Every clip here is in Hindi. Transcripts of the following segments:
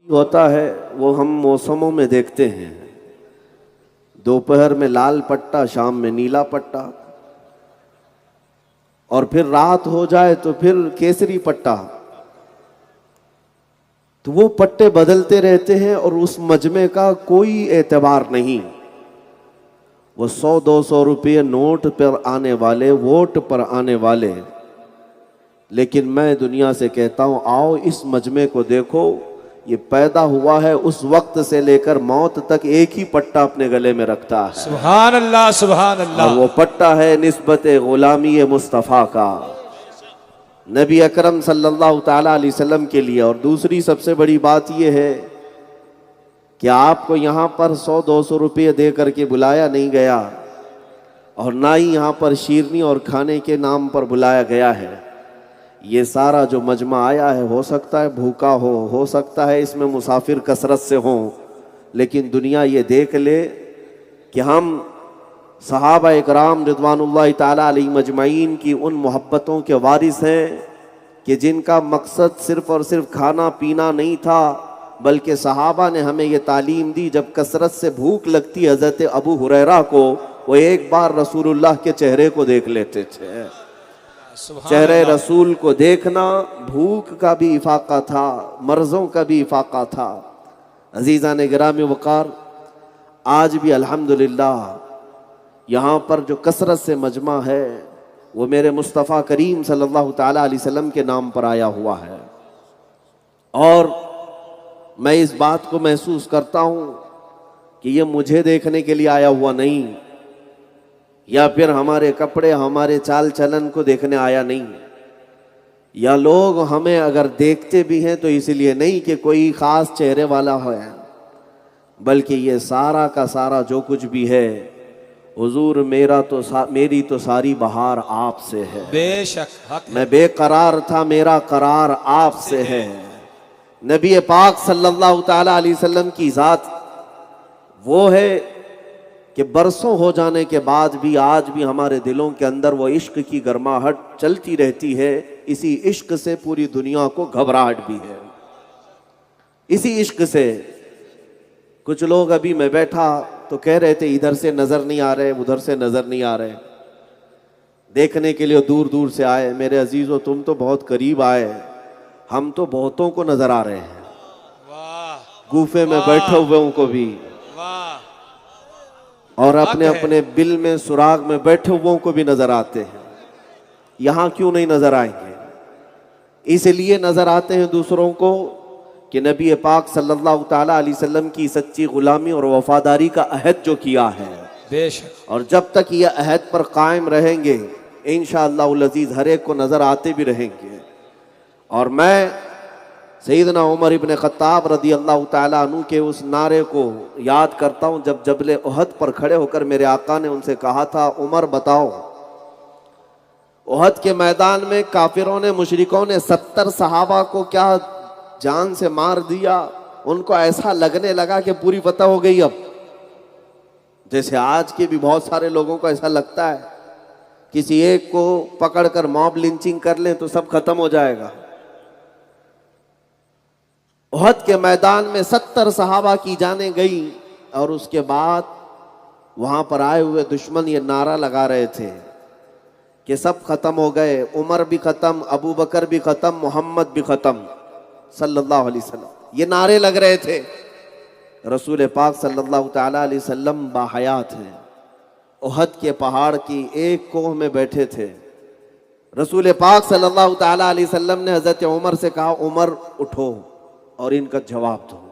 होता है वो हम मौसमों में देखते हैं। दोपहर में लाल पट्टा, शाम में नीला पट्टा, और फिर रात हो जाए तो फिर केसरी पट्टा। तो वो पट्टे बदलते रहते हैं और उस मजमे का कोई एतबार नहीं। वो 100-200 रुपये नोट पर आने वाले, वोट पर आने वाले। लेकिन मैं दुनिया से कहता हूं, आओ इस मजमे को देखो। ये पैदा हुआ है उस वक्त से लेकर मौत तक एक ही पट्टा अपने गले में रखता है। सुभान अल्लाह, सुभान अल्लाह। और वो पट्टा है निस्बत गुलामी मुस्तफ़ा का, नबी अकरम सल्लल्लाहु ताला अलैहि वसल्लम के लिए। और दूसरी सबसे बड़ी बात ये है कि आपको यहाँ पर 100-200 रुपये दे करके बुलाया नहीं गया, और ना ही यहाँ पर शीरनी और खाने के नाम पर बुलाया गया है। ये सारा जो मजमा आया है, हो सकता है भूखा हो सकता है इसमें मुसाफिर कसरत से हो, लेकिन दुनिया ये देख ले कि हम सहाबा इकराम रिदवानुल्लाह ताला अलैहिम मजमईन की उन मोहब्बतों के वारिस हैं कि जिनका मकसद सिर्फ़ और सिर्फ खाना पीना नहीं था, बल्कि सहाबा ने हमें ये तालीम दी। जब कसरत से भूख लगती हज़रत अबू हुरैरा को, वो एक बार रसूलुल्लाह के चेहरे को देख लेते थे। चेहरे रसूल को देखना भूख का भी इफाका था, मर्ज़ों का भी इफाका था। अजीज़ान गिरामी वक़ार, आज भी अल्हम्दुलिल्लाह यहाँ पर जो कसरत से मजमा है वो मेरे मुस्तफ़ा करीम सल्लल्लाहु ताला अलैहि वसल्लम के नाम पर आया हुआ है। और मैं इस बात को महसूस करता हूँ कि ये मुझे देखने के लिए आया हुआ नहीं, या फिर हमारे कपड़े, हमारे चाल चलन को देखने आया नहीं, या लोग हमें अगर देखते भी हैं तो इसलिए नहीं कि कोई ख़ास चेहरे वाला है, बल्कि ये सारा का सारा जो कुछ भी है, हुजूर मेरी तो सारी बहार आपसे है। बेशक मैं बेकरार था, मेरा करार आपसे है। नबी पाक सल्लल्लाहु ताला अलैहि वसल्लम की ज़ात वो है कि बरसों हो जाने के बाद भी आज भी हमारे दिलों के अंदर वो इश्क की गर्माहट चलती रहती है। इसी इश्क से पूरी दुनिया को घबराहट भी है। इसी इश्क से कुछ लोग, अभी मैं बैठा तो कह रहे थे इधर से नज़र नहीं आ रहे, उधर से नज़र नहीं आ रहे, देखने के लिए दूर दूर से आए। मेरे अजीज़ों, तुम तो बहुत करीब आए, हम तो बहुतों को नज़र आ रहे हैं। गुफे में बैठे हुए को भी, और अपने अपने बिल में सुराग में बैठे हुओं को भी नजर आते हैं। यहाँ क्यों नहीं नजर आएंगे? इसलिए नजर आते हैं दूसरों को कि नबी पाक सल्लल्लाहु ताला अलैहि वसल्लम की सच्ची गुलामी और वफादारी का अहद जो किया है, बेशक, और जब तक ये अहद पर कायम रहेंगे इंशाअल्लाहुल अज़ीज़ हर एक को नजर आते भी रहेंगे। और मैं सैयदना उमर इब्न ख़त्ताब रदी अल्लाह ताला अन्हु के उस नारे को याद करता हूँ, जब जबले उहद पर खड़े होकर मेरे आका ने उनसे कहा था, उमर बताओ, उहद के मैदान में काफिरों ने, मुशरिकों ने 70 सहाबा को क्या जान से मार दिया। उनको ऐसा लगने लगा कि पूरी फतह हो गई। अब जैसे आज के भी बहुत सारे लोगों को ऐसा लगता है, किसी एक को पकड़कर मॉब लिंचिंग कर लें तो सब खत्म हो जाएगा। उहद के मैदान में 70 सहाबा की जानें गई, और उसके बाद वहां पर आए हुए दुश्मन ये नारा लगा रहे थे कि सब खत्म हो गए, उमर भी खत्म, अबू बकर भी खत्म, मोहम्मद भी खत्म सल्लल्लाहु अलैहि वसल्लम। ये नारे लग रहे थे। रसूल पाक सल्लल्लाहु ताला अलैहि वसल्लम बाहयात हैं, उहद के पहाड़ की एक कोह में बैठे थे। रसूल पाक सल्लल्लाहु ताला अलैहि वसल्लम ने हजरत उमर से कहा, उमर उठो और इनका जवाब दो।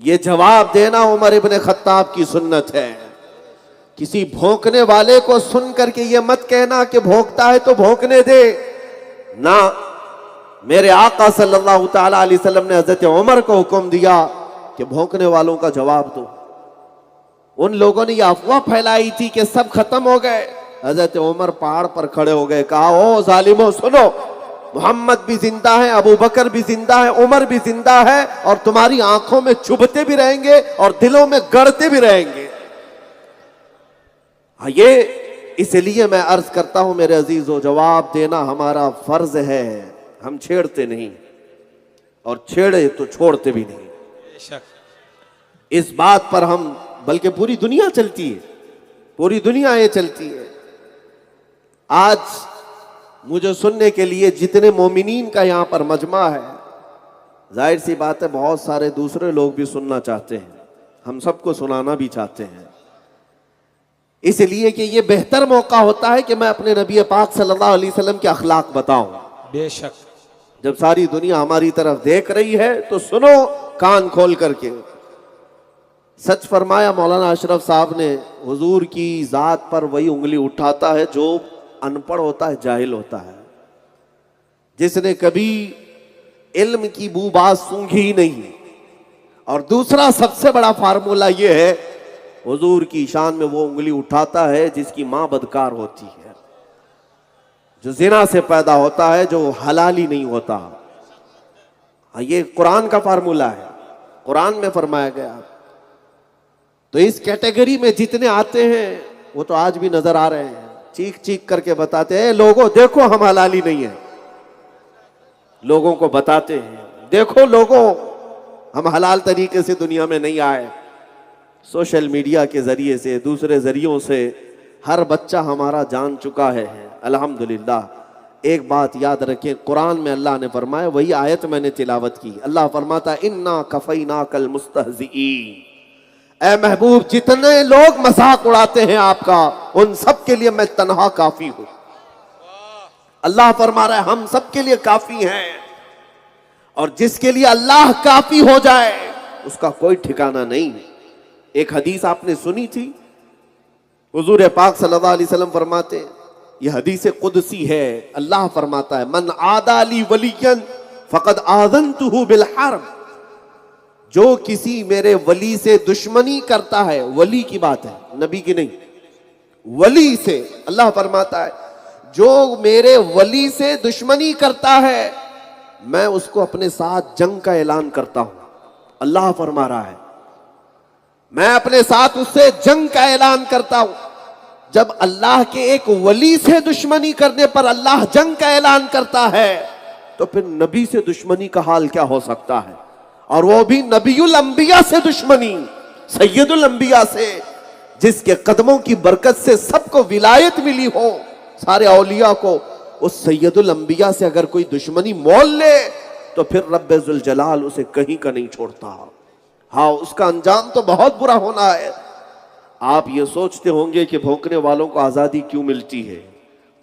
ये जवाब देना उमर इब्न खत्ताब की सुन्नत है। किसी भौंकने वाले को सुन करके ये मत कहना कि भौंकता है तो भौंकने दे ना। मेरे आका सल्लल्लाहु ताला अलैहि वसल्लम ने हजरत उमर को हुक्म दिया कि भौंकने वालों का जवाब दो। उन लोगों ने यह अफवाह फैलाई थी कि सब खत्म हो गए। हजरत उमर पहाड़ पर खड़े हो गए, कहा, ओ जालिमों सुनो, मोहम्मद भी जिंदा है, अबू बकर भी जिंदा है, उमर भी जिंदा है, और तुम्हारी आंखों में चुभते भी रहेंगे और दिलों में गड़ते भी रहेंगे। ये इसलिए मैं अर्ज करता हूं मेरे अजीजों, जवाब देना हमारा फर्ज है, हम छेड़ते नहीं। और छेड़े तो छोड़ते भी नहीं। बेशक। इस बात पर हम, बल्कि पूरी दुनिया चलती है, पूरी दुनिया ये चलती है। आज मुझे सुनने के लिए जितने मोमिनीन का यहाँ पर मजमा है, जाहिर सी बात है बहुत सारे दूसरे लोग भी सुनना चाहते हैं, हम सबको सुनाना भी चाहते हैं, इसलिए कि ये बेहतर मौका होता है कि मैं अपने नबी पाक सल्लल्लाहु अलैहि वसल्लम के अखलाक बताऊं। बेशक। जब सारी दुनिया हमारी तरफ देख रही है तो सुनो कान खोल करके। सच फरमाया मौलाना अशरफ साहब ने, हुजूर की जात पर वही उंगली उठाता है जो अनपढ़ होता है, जाहिल होता है, जिसने कभी इल्म की बू बात सूंघी ही नहीं। और दूसरा सबसे बड़ा फार्मूला यह है, हुजूर की शान में वो उंगली उठाता है जिसकी मां बदकार होती है, जो जिना से पैदा होता है, जो हलाली नहीं होता। ये कुरान का फार्मूला है, कुरान में फरमाया गया। तो इस कैटेगरी में जितने आते हैं वो तो आज भी नजर आ रहे हैं, चीख चीख करके बताते हैं, लोगों देखो हम हलाली नहीं है। लोगों को बताते हैं, देखो लोगों हम हलाल तरीके से दुनिया में नहीं आए। सोशल मीडिया के जरिए से, दूसरे जरियों से हर बच्चा हमारा जान चुका है अल्हम्दुलिल्लाह। एक बात याद रखें, कुरान में अल्लाह ने फरमाया, वही आयत मैंने तिलावत की, अल्लाह फरमाता इन्ना कफैना कल मुस्तहज़ीईन, ऐ महबूब जितने लोग मजाक उड़ाते हैं आपका, उन सब के लिए मैं तन्हा काफी हूं। अल्लाह फरमा रहा है हम सब के लिए काफी हैं, और जिसके लिए अल्लाह काफी हो जाए उसका कोई ठिकाना नहीं। एक हदीस आपने सुनी थी, हुजूर पाक सल्लल्लाहु अलैहि वसल्लम फरमाते, यह हदीस कुदसी है, अल्लाह फरमाता है मन आदाली वलियन फकद आज़नतुहु बिल हर्ब, जो किसी मेरे वली से दुश्मनी करता है, वली की बात है नबी की नहीं, वली से, अल्लाह फरमाता है जो मेरे वली से दुश्मनी करता है मैं उसको अपने साथ जंग का ऐलान करता हूं। अल्लाह फरमा रहा है मैं अपने साथ उससे जंग का ऐलान करता हूं। जब अल्लाह के एक वली से दुश्मनी करने पर अल्लाह जंग का ऐलान करता है तो फिर नबी से दुश्मनी का हाल क्या हो सकता है, और वो भी नबीउल अंबिया से दुश्मनी, सैयदुल अंबिया से, जिसके कदमों की बरकत से सबको विलायत मिली हो, सारे औलिया को। उस सैयदुल अंबिया से अगर कोई दुश्मनी मोल ले तो फिर रब्बे जुल जलाल उसे कहीं का नहीं छोड़ता। हाँ, उसका अंजाम तो बहुत बुरा होना है। आप ये सोचते होंगे कि भौंकने वालों को आज़ादी क्यों मिलती है।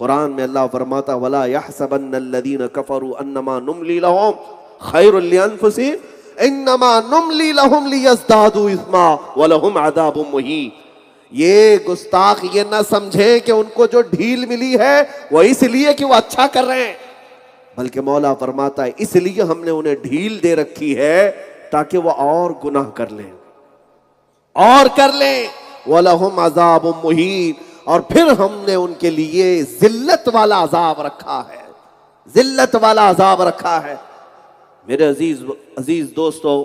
कुरान में अल्लाह फरमाता वला यहसबन्नल्लज़ीन कफरू अन्नमा नुमली लहुम खैरुल लिअन्फुसिहिम इन्नमा नुमली लहुम लियज़दादू इस्मा वलहुम अज़ाबुम मुहीन। ये गुस्ताख ये ना समझे कि उनको जो ढील मिली है वो इसलिए कि वो अच्छा कर रहे हैं, बल्कि मौला फरमाता है इसलिए हमने उन्हें ढील दे रखी है ताकि वो और गुनाह कर लें, और कर लें। वलहुम अज़ाबुम मुहीन, और फिर हमने उनके लिए जिल्लत वाला अजाब रखा है, जिल्लत वाला अजाब रखा है। मेरे अजीज दोस्तों,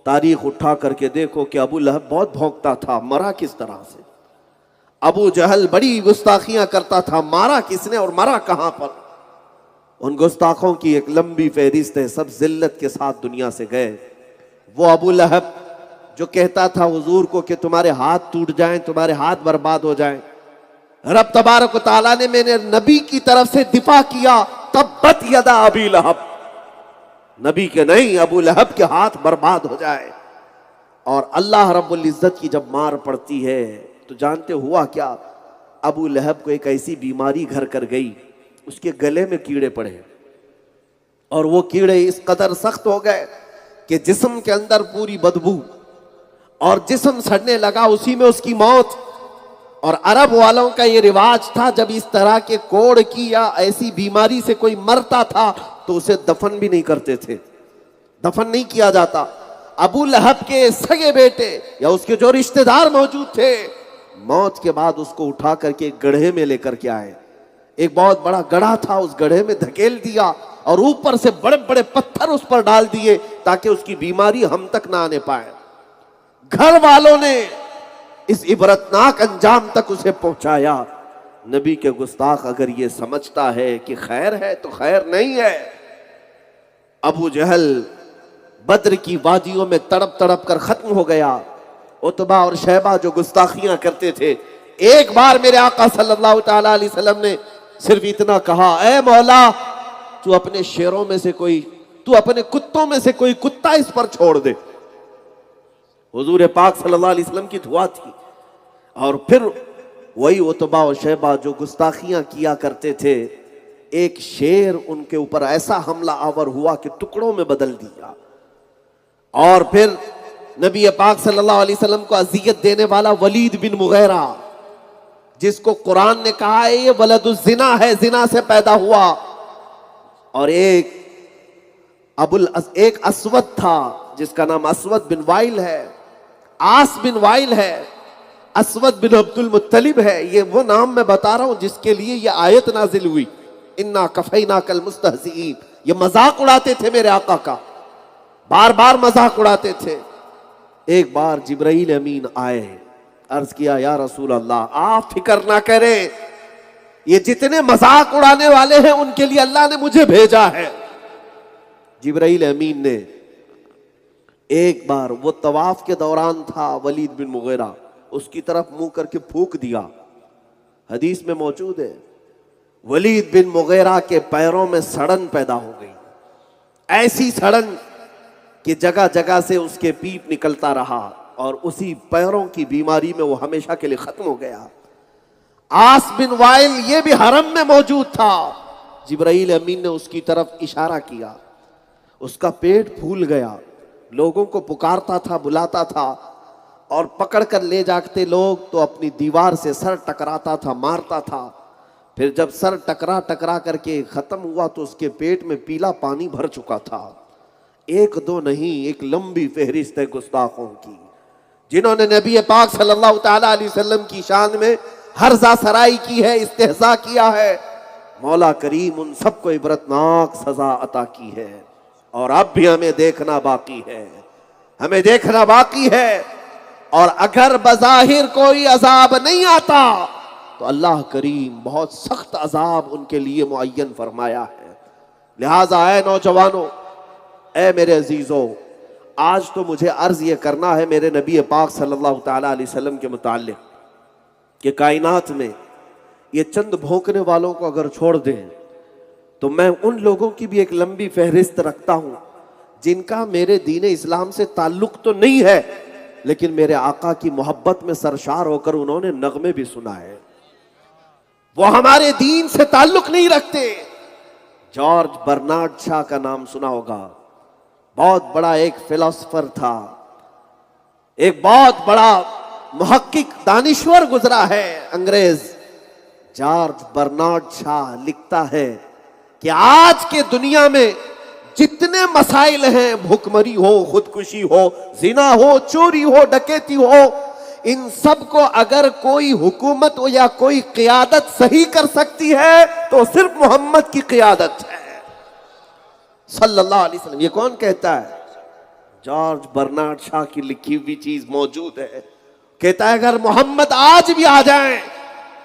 तारीख उठा करके देखो कि अबू लहब बहुत भौंकता था, मरा किस तरह से। अबू जहल बड़ी गुस्ताखियां करता था, मारा किसने और मरा कहां पर। उन गुस्ताखों की एक लंबी फहरिस्त है, सब जिल्लत के साथ दुनिया से गए। वो अबू लहब जो कहता था हुजूर को कि तुम्हारे हाथ टूट जाएं, तुम्हारे हाथ बर्बाद हो जाएं, रब तबारक व तआला ने मैंने नबी की तरफ से दिफा किया, तब्बत यदा अबी लहब, नबी के नहीं अबू लहब के हाथ बर्बाद हो जाए। और अल्लाह रब्बुल इज्जत की जब मार पड़ती है तो जानते हुआ क्या, अबू लहब को एक ऐसी बीमारी घर कर गई, उसके गले में कीड़े पड़े, और वो कीड़े इस कदर सख्त हो गए कि जिस्म के अंदर पूरी बदबू, और जिस्म सड़ने लगा, उसी में उसकी मौत। और अरब वालों का ये रिवाज था, जब इस तरह के कोड़ की या ऐसी बीमारी से कोई मरता था तो उसे दफन भी नहीं करते थे, दफन नहीं किया जाता। अबू लहब के सगे बेटे या उसके जो रिश्तेदार मौजूद थे, मौत के बाद उसको उठा करके एक गड्ढे में लेकर के आए। एक बहुत बड़ा गड्ढा था, उस गड्ढे में धकेल दिया और ऊपर से बड़े बड़े पत्थर उस पर डाल दिए ताकि उसकी बीमारी हम तक ना आने पाए। घर वालों ने इस इबरतनाक अंजाम तक उसे पहुंचाया। नबी के गुस्ताख अगर ये समझता है कि खैर है तो खैर नहीं है। अबू जहल बद्र की वादियों में तड़प तड़प कर खत्म हो गया। उतबा और शैबा जो गुस्ताखियां करते थे, एक बार मेरे आका सल्लल्लाहु ताला अलैहि वसल्लम ने सिर्फ इतना कहा, ए मौला तू अपने शेरों में से कोई, तू अपने कुत्तों में से कोई कुत्ता इस पर छोड़ दे। हुजूर पाक सल्लल्लाहु अलैहि वसल्लम की दुआ थी। और फिर वही उतबा और शैबा जो गुस्ताखियां किया करते थे, एक शेर उनके ऊपर ऐसा हमला आवर हुआ कि टुकड़ों में बदल दिया। और फिर नबी पाक सल्लल्लाहु अलैहि वसल्लम को अजियत देने वाला वलीद बिन मुगैरा, जिसको कुरान ने कहा है ये वलदुज जिना है, जिना से पैदा हुआ। और एक असवद था जिसका नाम असवद बिन वाइल है, आस बिन वाइल है, असवद बिन अब्दुल मुत्तलिब है। ये वो नाम मैं बता रहा हूं जिसके लिए ये आयत नाजिल हुई, इन्ना कफैना कल मुस्तहज़ीन। ये मजाक उड़ाते थे मेरे आका का, बार बार मजाक उड़ाते थे। एक बार जिब्राइल अमीन आए, अर्ज किया या रसूल अल्लाह आप फिक्र ना करें, ये जितने मजाक उड़ाने वाले हैं उनके लिए अल्लाह ने मुझे भेजा है। जिब्राइल अमीन ने एक बार, वो तवाफ के दौरान था, वलीद बिन मुगीरा उसकी तरफ मुंह करके फूंक दिया। हदीस में मौजूद है, वलीद बिन मुगीरा के पैरों में सड़न पैदा हो गई, ऐसी सड़न कि जगह जगह से उसके पीप निकलता रहा और उसी पैरों की बीमारी में वो हमेशा के लिए खत्म हो गया। आस बिन वाइल ये भी हरम में मौजूद था। जिब्राइल अमीन ने उसकी तरफ इशारा किया, उसका पेट फूल गया, लोगों को पुकारता था, बुलाता था और पकड़ कर ले जाते लोग तो अपनी दीवार से सर टकराता था, मारता था। फिर जब सर टकरा टकरा करके खत्म हुआ तो उसके पेट में पीला पानी भर चुका था। एक दो नहीं, एक लंबी फहरिस्त है गुस्ताखों की, जिन्होंने नबी पाक सल्लल्लाहु ताला अलैहि वसल्लम की शान में हर्जा सराई की है, इस्तेहजा किया है। मौला करीम उन सबको इबरतनाक सजा अता की है और अब भी हमें देखना बाकी है, हमें देखना बाकी है। और अगर बज़ाहिर कोई अजाब नहीं आता तो अल्लाह करीम बहुत सख्त अजाब उनके लिए मुअय्यन फरमाया है। लिहाजा ऐ नौजवानों, ऐ मेरे अजीजों, आज तो मुझे अर्ज ये करना है मेरे नबी पाक सल्लल्लाहु ताला अलैहि वसल्लम के मुताल्लिक कि कायनात में ये चंद भौंकने वालों को अगर छोड़ दें तो मैं उन लोगों की भी एक लंबी फहरिस्त रखता हूं जिनका मेरे दीन इस्लाम से ताल्लुक तो नहीं है, लेकिन मेरे आका की मोहब्बत में सरशार होकर उन्होंने नगमे भी सुनाए। वो हमारे दीन से ताल्लुक नहीं रखते। जॉर्ज बर्नार्ड शॉ का नाम सुना होगा, बहुत बड़ा एक फिलोसोफर था, एक बहुत बड़ा मुहक्किक दानिश्वर गुजरा है अंग्रेज। जॉर्ज बर्नार्ड शॉ लिखता है कि आज के दुनिया में जितने मसाइल हैं, भुखमरी हो, खुदकुशी हो, जिना हो, चोरी हो, डकैती हो, इन सब को अगर कोई हुकूमत हो या कोई क़ियादत सही कर सकती है तो सिर्फ मोहम्मद की क़ियादत है सल्लल्लाहु अलैहि वसल्लम। ये कौन कहता है? जॉर्ज बर्नार्ड शॉ की लिखी हुई चीज मौजूद है। कहता है अगर मोहम्मद आज भी आ जाएं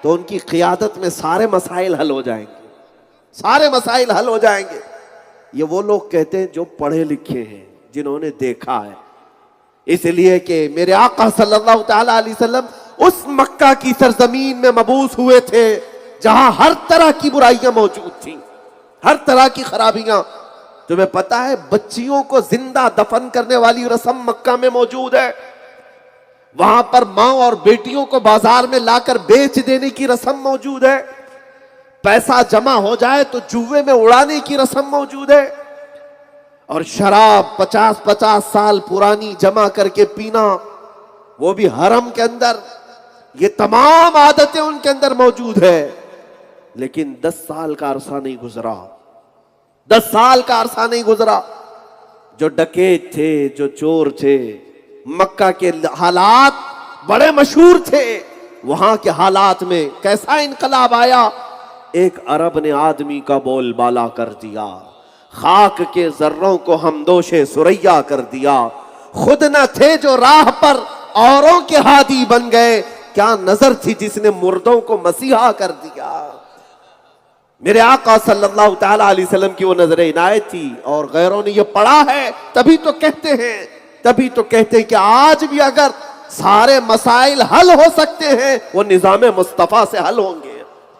तो उनकी क़ियादत में सारे मसाइल हल हो जाएंगे, सारे मसाइल हल हो जाएंगे। ये वो लोग कहते हैं जो पढ़े लिखे हैं, जिन्होंने देखा है। इसलिए कि मेरे आका सल्लल्लाहु ताला अलैहि वसल्लम उस मक्का की सरजमीन में मबूस हुए थे जहां हर तरह की बुराइयां मौजूद थी, हर तरह की खराबियां। तुम्हें पता है बच्चियों को जिंदा दफन करने वाली रस्म मक्का में मौजूद है। वहां पर मां और बेटियों को बाजार में लाकर बेच देने की रस्म मौजूद है। पैसा जमा हो जाए तो जुए में उड़ाने की रस्म मौजूद है। और शराब 50-50 साल पुरानी जमा करके पीना, वो भी हरम के अंदर। ये तमाम आदतें उनके अंदर मौजूद है। लेकिन 10 साल का अरसा नहीं गुजरा, 10 साल का अरसा नहीं गुजरा। जो डकैत थे, जो चोर थे, मक्का के हालात बड़े मशहूर थे। वहां के हालात में कैसा इनकलाब आया, एक अरब ने आदमी का बोलबाला कर दिया, खाक के जर्रों को हमदोशे सुरैया कर दिया। खुद न थे जो राह पर औरों के हादी बन गए, क्या नजर थी जिसने मुर्दों को मसीहा कर दिया। मेरे आका सल्लल्लाहु ताला अलैहि वसल्लम की वो नजर इनायत थी और गैरों ने ये पढ़ा है, तभी तो कहते हैं कि आज भी अगर सारे मसाइल हल हो सकते हैं वो निजाम मुस्तफा से हल होंगे,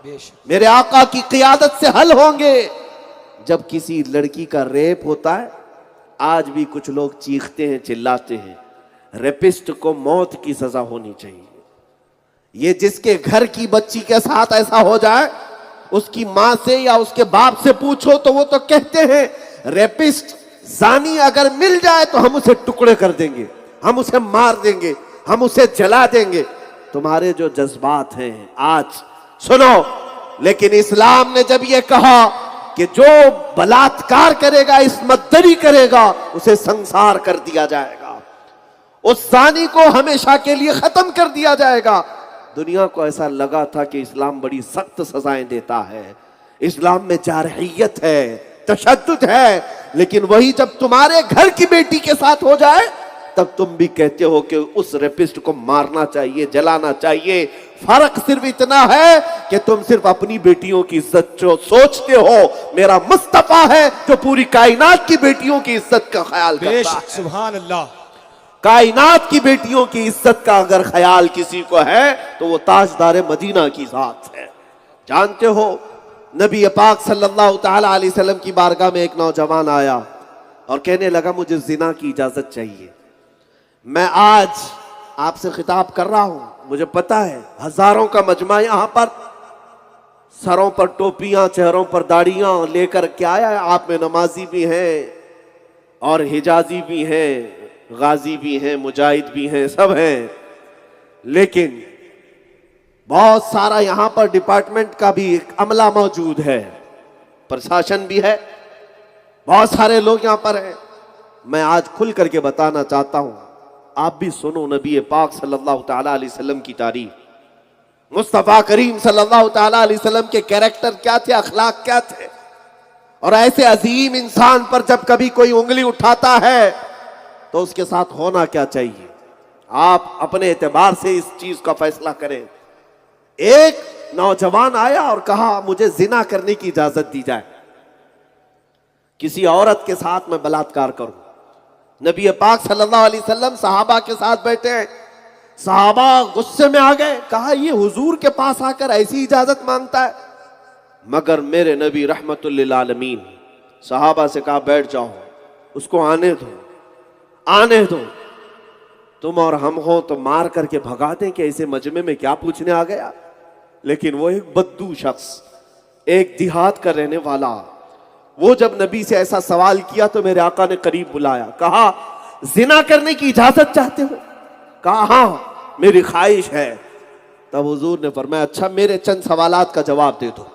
बेशक मेरे आका की क़ियादत से हल होंगे। जब किसी लड़की का रेप होता है, आज भी कुछ लोग चीखते हैं, चिल्लाते हैं, रेपिस्ट को मौत की सजा होनी चाहिए। ये जिसके घर की बच्ची के साथ ऐसा हो जाए, उसकी मां से या उसके बाप से पूछो तो वो तो कहते हैं रेपिस्ट जानी अगर मिल जाए तो हम उसे टुकड़े कर देंगे, हम उसे मार देंगे, हम उसे जला देंगे। तुम्हारे जो जज्बात हैं आज सुनो, लेकिन इस्लाम ने जब ये कहा कि जो बलात्कार करेगा, इस्मतदरी करेगा, उसे संसार कर दिया जाएगा, उस जानी को हमेशा के लिए खत्म कर दिया जाएगा। दुनिया को ऐसा लगा था कि इस्लाम बड़ी सख्त सजाएं देता है, इस्लाम में जारहियत है, तशद्दुद है, लेकिन वही जब तुम्हारे घर की बेटी के साथ हो जाए तब तुम भी कहते हो कि उस रेपिस्ट को मारना चाहिए, जलाना चाहिए। फर्क सिर्फ इतना है कि तुम सिर्फ अपनी बेटियों की इज्जत जो सोचते हो, मेरा मुस्तफा है जो पूरी कायनात की बेटियों की इज्जत का ख्याल करता है। बेशक सुभान अल्लाह। कायनात की बेटियों की इज्जत का अगर ख्याल किसी को है तो वो ताजदार मदीना की जात है। जानते हो, नबी पाक सल्लल्लाहु ताला अलैहि वसल्लम की बारगाह में एक नौजवान आया और कहने लगा मुझे जिना की इजाजत चाहिए। मैं आज आपसे खिताब कर रहा हूं, मुझे पता है हजारों का मजमा यहां पर, सरों पर टोपियां, चेहरों पर दाढ़ियां लेकर के आया है। आप में नमाजी भी हैं और हिजाजी भी हैं, गाजी भी हैं, मुजाहिद भी हैं, सब हैं, लेकिन बहुत सारा यहां पर डिपार्टमेंट का भी एक अमला मौजूद है, प्रशासन भी है, बहुत सारे लोग यहां पर हैं। मैं आज खुल करके बताना चाहता हूं, आप भी सुनो नबी पाक सल्लल्लाहु ताला अलैहि वसल्लम की तारीफ, मुस्तफा करीम सल्लल्लाहु ताला अलैहि वसल्लम के कैरेक्टर क्या थे, अखलाक क्या थे, और ऐसे अजीम इंसान पर जब कभी कोई उंगली उठाता है तो उसके साथ होना क्या चाहिए। आप अपने एतबार से इस चीज का फैसला करें। एक नौजवान आया और कहा मुझे जिना करने की इजाजत दी जाए, किसी औरत के साथ मैं बलात्कार करूं। नबी पाक सल्लल्लाहु अलैहि वसल्लम सहाबा के साथ बैठे हैं, सहाबा गुस्से में आ गए, कहा ये हुजूर के पास आकर ऐसी इजाजत मांगता है। मगर मेरे नबी रहमतुल लिल आलमीन, सहाबा से कहा बैठ जाओ, उसको आने दो, आने दो। तुम और हम हो तो मार करके भगा दें कि ऐसे मजमे में क्या पूछने आ गया। लेकिन वो एक बद्दू शख्स, एक देहात का रहने वाला, वो जब नबी से ऐसा सवाल किया तो मेरे आका ने करीब बुलाया, कहा जिना करने की इजाजत चाहते हो? कहा हाँ मेरी ख्वाहिश है। तब हुजूर ने फरमाया अच्छा मेरे चंद सवालात का जवाब दे दो।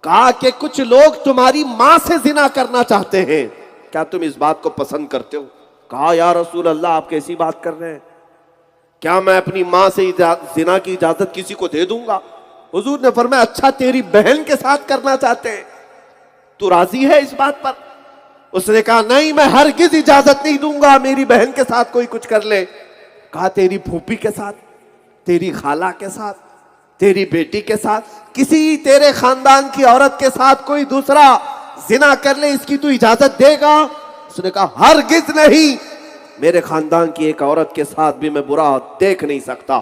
कहा कि कुछ लोग तुम्हारी मां से जिना करना चाहते हैं, क्या तुम इस बात को पसंद करते हो? कहा या रसूल अल्लाह आप कैसी बात कर रहे हैं, क्या मैं अपनी मां से जिना की इजाजत किसी को दे दूंगा? हुजूर ने फरमाया अच्छा तेरी बहन के साथ करना चाहते हैं, तू राजी है इस बात पर? उसने कहा नहीं मैं हरगिज इजाजत नहीं दूंगा मेरी बहन के साथ कोई कुछ कर ले। कहा तेरी फूफी के साथ, तेरी खाला के साथ, तेरी बेटी के साथ, किसी तेरे खानदान की औरत के साथ कोई दूसरा जिना कर ले, इसकी तू इजाजत देगा? उसने कहा हरगिज नहीं, मेरे खानदान की एक औरत के साथ भी मैं बुरा देख नहीं सकता।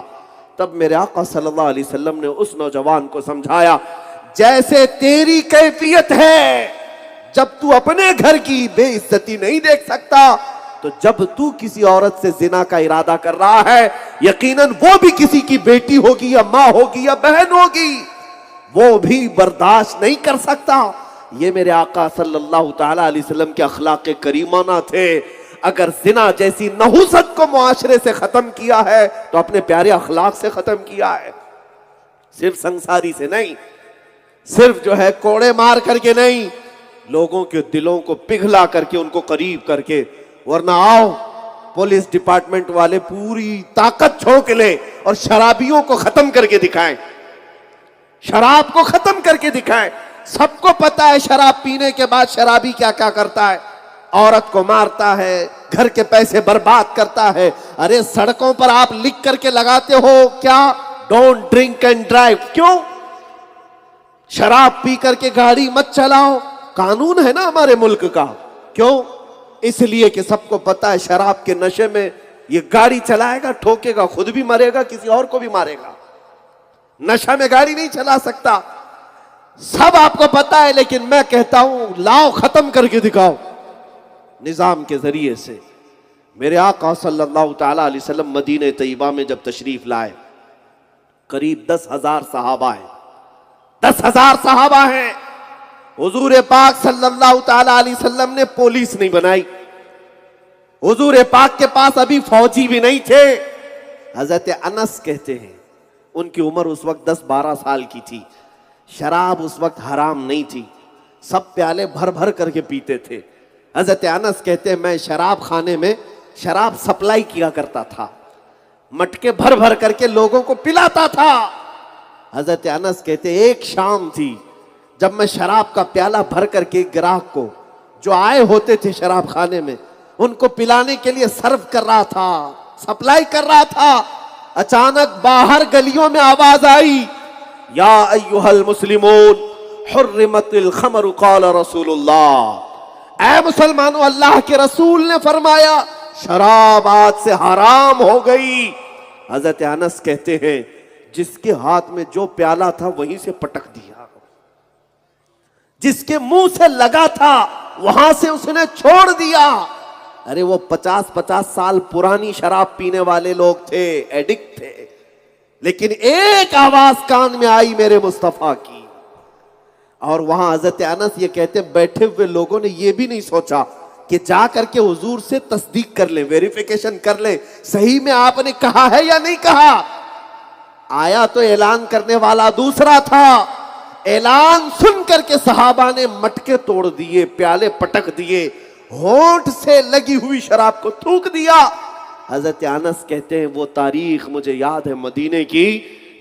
तब मेरे आका सल्लल्लाहु अलैहि वसल्लम ने उस नौजवान को समझाया जैसे तेरी कैफियत है, जब तू अपने घर की बेइज्जती नहीं देख सकता, तो जब तू किसी औरत से जिना का इरादा कर रहा है, यकीनन वो भी किसी की बेटी होगी या मां होगी या बहन होगी, वो भी बर्दाश्त नहीं कर सकता। ये मेरे आका सल्लल्लाहु ताला अलैहि वसल्लम के अखलाक करीमाना थे। अगर जिना जैसी नहुसत को मुआशरे से खत्म किया है तो अपने प्यारे अखलाक से खत्म किया है, सिर्फ संसारी से नहीं, सिर्फ जो है कोड़े मार करके नहीं, लोगों के दिलों को पिघला करके उनको करीब करके। वरना आओ पुलिस डिपार्टमेंट वाले पूरी ताकत झोंक ले और शराबियों को खत्म करके दिखाएं, शराब को खत्म करके दिखाएं। सबको पता है शराब पीने के बाद शराबी क्या क्या करता है, औरत को मारता है, घर के पैसे बर्बाद करता है। अरे सड़कों पर आप लिख करके लगाते हो क्या, डोंट ड्रिंक एंड ड्राइव, क्यों? शराब पी करके गाड़ी मत चलाओ, कानून है ना हमारे मुल्क का। क्यों? इसलिए कि सबको पता है शराब के नशे में ये गाड़ी चलाएगा, ठोकेगा, खुद भी मरेगा, किसी और को भी मारेगा। नशा में गाड़ी नहीं चला सकता, सब आपको पता है। लेकिन मैं कहता हूं लाओ, खत्म करके दिखाओ निजाम के जरिए से। मेरे आका सल्लल्लाहु ताला अलैहि वसल्लम मदीने तैयबा में जब तशरीफ लाए, करीब 10,000 सहाबा हैं, 10,000 सहाबा हैं। हुजूर पाक सल्लल्लाहु ताला अलैहि वसल्लम ने पुलिस नहीं बनाई, हुजूर पाक के पास अभी फौजी भी नहीं थे। हजरत अनस कहते हैं उनकी उम्र उस वक्त 10-12 साल की थी, शराब उस वक्त हराम नहीं थी, सब प्याले भर भर करके पीते थे। हजरत अनस कहते हैं मैं शराब खाने में शराब सप्लाई किया करता था, मटके भर भर करके लोगों को पिलाता था। हजरत अनस कहते एक शाम थी जब मैं शराब का प्याला भर करके ग्राहक को जो आए होते थे शराब खाने में उनको पिलाने के लिए सर्व कर रहा था, सप्लाई कर रहा था। अचानक बाहर गलियों में आवाज आई, या अय्युहल मुस्लिमून हुर्रिमतिल खमरु क़ाल रसूलुल्लाह। ऐ मुसलमानों, अल्लाह के रसूल ने फरमाया शराब आज से हराम हो गई। हजरत अनस कहते हैं जिसके हाथ में जो प्याला था वहीं से पटक दिया, जिसके मुंह से लगा था वहां से उसने छोड़ दिया। अरे वो 50-50 साल पुरानी शराब पीने वाले लोग थे, एडिक्ट थे, लेकिन एक आवाज कान में आई मेरे मुस्तफा की। और वहां हजरत अनस ये कहते बैठे हुए लोगों ने ये भी नहीं सोचा कि जा करके हुजूर से तस्दीक कर ले, वेरिफिकेशन कर ले, सही में आपने कहा है या नहीं कहा। आया तो ऐलान करने वाला दूसरा था। ऐलान सुन करके सहाबा ने मटके तोड़ दिए, प्याले पटक दिए, होंठ से लगी हुई शराब को थूक दिया। हजरत अनस कहते हैं वो तारीख मुझे याद है मदीने की,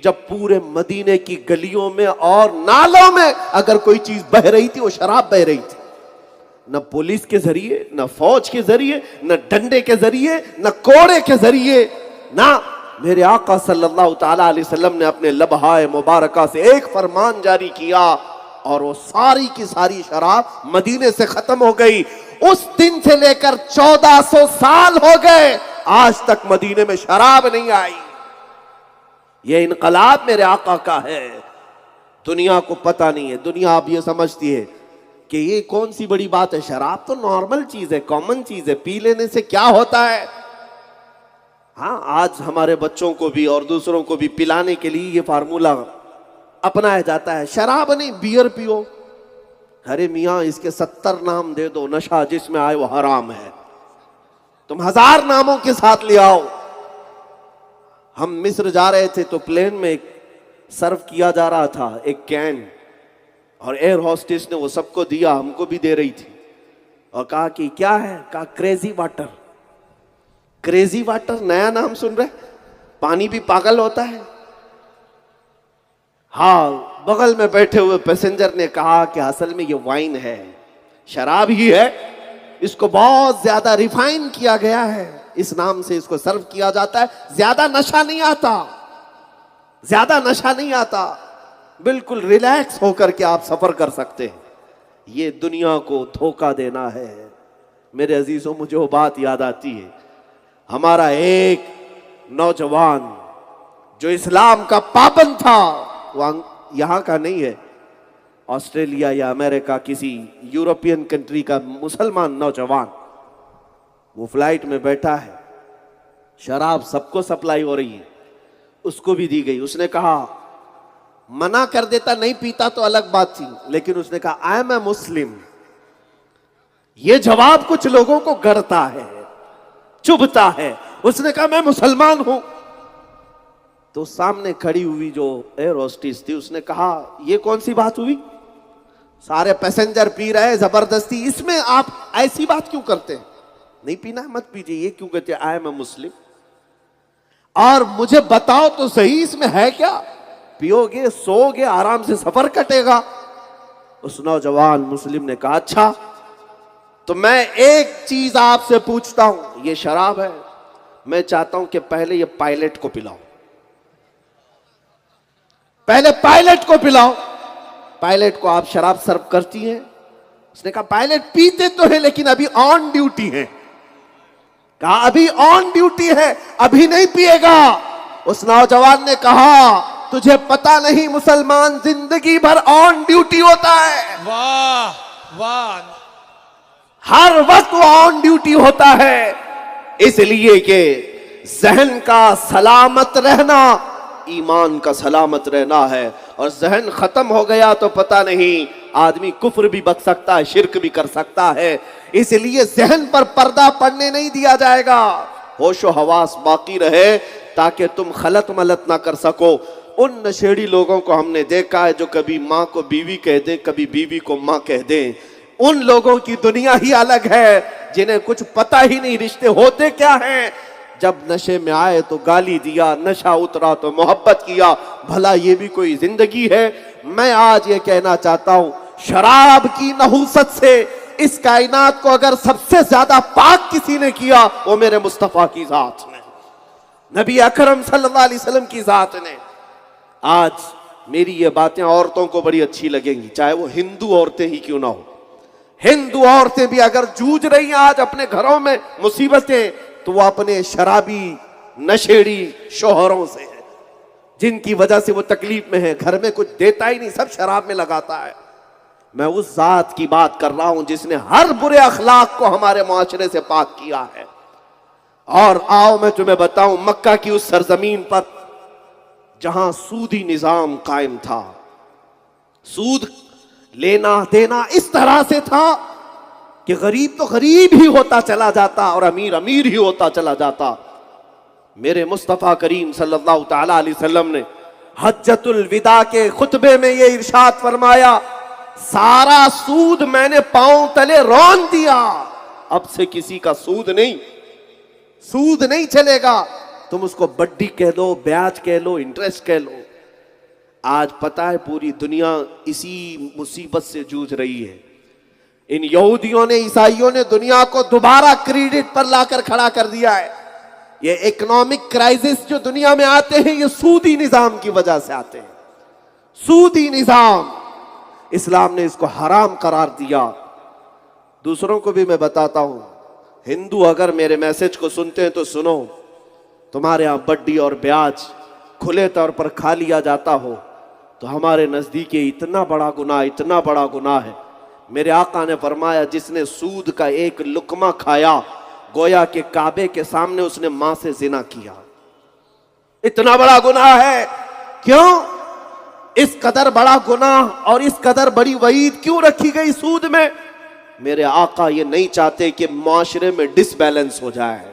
जब पूरे मदीने की गलियों में और नालों में अगर कोई चीज बह रही थी वो शराब बह रही थी। न पुलिस के जरिए, न फौज के जरिए, न डंडे के जरिए, न कोड़े के जरिए, ना मेरे आका सल्लल्लाहु ताला अलैहि वसल्लम ने अपने लबहाए मुबारका से एक फरमान जारी किया और वो सारी की सारी शराब मदीने से खत्म हो गई। उस दिन से लेकर 1400 साल हो गए, आज तक मदीने में शराब नहीं आई। ये इनकलाब मेरे आका का है। दुनिया को पता नहीं है, दुनिया अब ये समझती है कि ये कौन सी बड़ी बात है, शराब तो नॉर्मल चीज है, कॉमन चीज है, पी लेने से क्या होता है। हाँ, आज हमारे बच्चों को भी और दूसरों को भी पिलाने के लिए ये फार्मूला अपनाया जाता है, शराब नहीं बियर पियो। अरे मियाँ इसके 70 नाम दे दो, नशा जिसमें आए वो हराम है, तुम 1000 नामों के साथ ले आओ। हम मिस्र जा रहे थे तो प्लेन में सर्व किया जा रहा था एक कैन, और एयर होस्टेस ने वो सबको दिया, हमको भी दे रही थी, और कहा कि क्या है, कहा क्रेजी वाटर। क्रेजी वाटर नया नाम सुन रहे, पानी भी पागल होता है। हाँ, बगल में बैठे हुए पैसेंजर ने कहा कि असल में ये वाइन है, शराब ही है, इसको बहुत ज्यादा रिफाइन किया गया है, इस नाम से इसको सर्व किया जाता है, ज्यादा नशा नहीं आता, ज्यादा नशा नहीं आता, बिल्कुल रिलैक्स होकर के आप सफर कर सकते हैं। ये दुनिया को धोखा देना है। मेरे अजीजों, मुझे वो बात याद आती है, हमारा एक नौजवान जो इस्लाम का पाबंद था, वह यहाँ का नहीं है, ऑस्ट्रेलिया या अमेरिका किसी यूरोपियन कंट्री का मुसलमान नौजवान, वो फ्लाइट में बैठा है, शराब सबको सप्लाई हो रही है, उसको भी दी गई। उसने कहा, मना कर देता नहीं पीता तो अलग बात थी, लेकिन उसने कहा आई एम ए मुस्लिम। यह जवाब कुछ लोगों को गड़ता है, चुभता है। उसने कहा मैं मुसलमान हूं। तो सामने खड़ी हुई जो एयर होस्टेस थी उसने कहा यह कौन सी बात हुई, सारे पैसेंजर पी रहे जबरदस्ती, इसमें आप ऐसी बात क्यों करते हैं, नहीं पीना मत पीजिए, ये क्यों कहते आई एम ए मुस्लिम। और मुझे बताओ तो सही इसमें है क्या, पियोगे सोओगे आराम से सफर कटेगा। उस नौजवान मुस्लिम ने कहा अच्छा, तो मैं एक चीज आपसे पूछता हूं, ये शराब है, मैं चाहता हूं कि पहले ये पायलट को पिलाओ, पहले पायलट को पिलाओ, पायलट को आप शराब सर्व करती हैं? उसने कहा पायलट पीते तो है लेकिन अभी ऑन ड्यूटी है। कहा अभी ऑन ड्यूटी है, अभी नहीं पिएगा। उस नौजवान ने कहा तुझे पता नहीं मुसलमान जिंदगी भर ऑन ड्यूटी होता है, वाह वाह, हर वक्त ऑन ड्यूटी होता है। इसलिए कि जहन का सलामत रहना ईमान का सलामत रहना है, और जहन खत्म हो गया तो पता नहीं आदमी कुफ्र भी बक सकता है, शिर्क भी कर सकता है। इसलिए जहन पर पर्दा पड़ने नहीं दिया जाएगा, होशो हवास बाकी रहे ताकि तुम खलत मलत ना कर सको। उन नशेड़ी लोगों को हमने देखा है जो कभी माँ को बीवी कह दे, कभी बीवी को माँ कह दे। उन लोगों की दुनिया ही अलग है जिन्हें कुछ पता ही नहीं रिश्ते होते क्या हैं। जब नशे में आए तो गाली दिया, नशा उतरा तो मोहब्बत किया। भला ये भी कोई जिंदगी है? मैं आज ये कहना चाहता हूं, शराब की नहूसत से इस कायनात को अगर सबसे ज्यादा पाक किसी ने किया वो मेरे मुस्तफा की जात ने, नबी अकरम सल्लल्लाहु अलैहि वसल्लम की जात ने। आज मेरी ये बातें औरतों को बड़ी अच्छी लगेंगी, चाहे वो हिंदू औरतें ही क्यों ना हो। हिंदू औरतें भी अगर जूझ रही हैं आज अपने घरों में मुसीबतें, तो वो अपने शराबी नशेड़ी शोहरों से है, जिनकी वजह से वो तकलीफ में है। घर में कुछ देता ही नहीं, सब शराब में लगाता है। मैं उस जात की बात कर रहा हूं जिसने हर बुरे अखलाक को हमारे मुआशरे से पाक किया है। और आओ मैं तुम्हें बताऊं, मक्का की उस सरजमीन पर जहां सूदी निजाम कायम था, सूद लेना देना इस तरह से था कि गरीब तो गरीब ही होता चला जाता और अमीर अमीर ही होता चला जाता। मेरे मुस्तफा करीम सल्लल्लाहु ताला अलैहि वसल्लम ने हज्जतुल विदा के खुतबे में ये इरशाद फरमाया, सारा सूद मैंने पांव तले रौंद दिया, अब से किसी का सूद नहीं, सूद नहीं चलेगा। तुम उसको बड्डी कह लो, ब्याज कह लो, इंटरेस्ट कह लो। आज पता है पूरी दुनिया इसी मुसीबत से जूझ रही है। इन यहूदियों ने, ईसाइयों ने दुनिया को दोबारा क्रेडिट पर लाकर खड़ा कर दिया है। ये इकोनॉमिक क्राइसिस जो दुनिया में आते हैं, ये सूदी निजाम की वजह से आते हैं। सूदी निजाम, इस्लाम ने इसको हराम करार दिया। दूसरों को भी मैं बताता हूं, हिंदू अगर मेरे मैसेज को सुनते हैं तो सुनो, तुम्हारे यहां बड्डी और ब्याज खुले तौर पर खा लिया जाता हो तो हमारे नजदीक इतना बड़ा गुनाह, इतना बड़ा गुनाह है। मेरे आका ने फरमाया, जिसने सूद का एक लुकमा खाया गोया के काबे के सामने उसने मां से जिना किया। इतना बड़ा गुनाह है। क्यों? इस कदर बड़ा गुनाह और इस कदर बड़ी वईद क्यों रखी गई सूद में? मेरे आका ये नहीं चाहते कि माशरे में डिसबैलेंस हो जाए,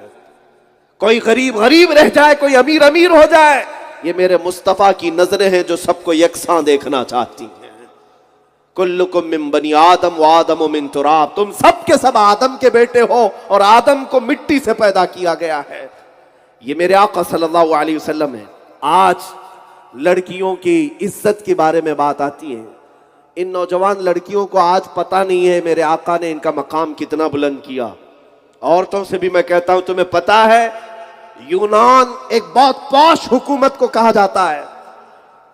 कोई गरीब गरीब रह जाए, कोई अमीर अमीर हो जाए। ये मेरे मुस्तफा की नजरें हैं जो सबको यकसां देखना चाहती हैं। कुल्लुकुम मिन बनी आदम व आदम मिन तुराब, तुम सब के सब आदम के बेटे हो और आदम को मिट्टी से पैदा किया गया है। ये मेरे आका सल्लल्लाहु अलैहि वसल्लम है। आज लड़कियों की इज्जत के बारे में बात आती है। इन नौजवान लड़कियों को आज पता नहीं है मेरे आका ने इनका मकाम कितना बुलंद किया। औरतों से भी मैं कहता हूं, तुम्हें पता है यूनान एक बहुत पॉश हुकूमत को कहा जाता है।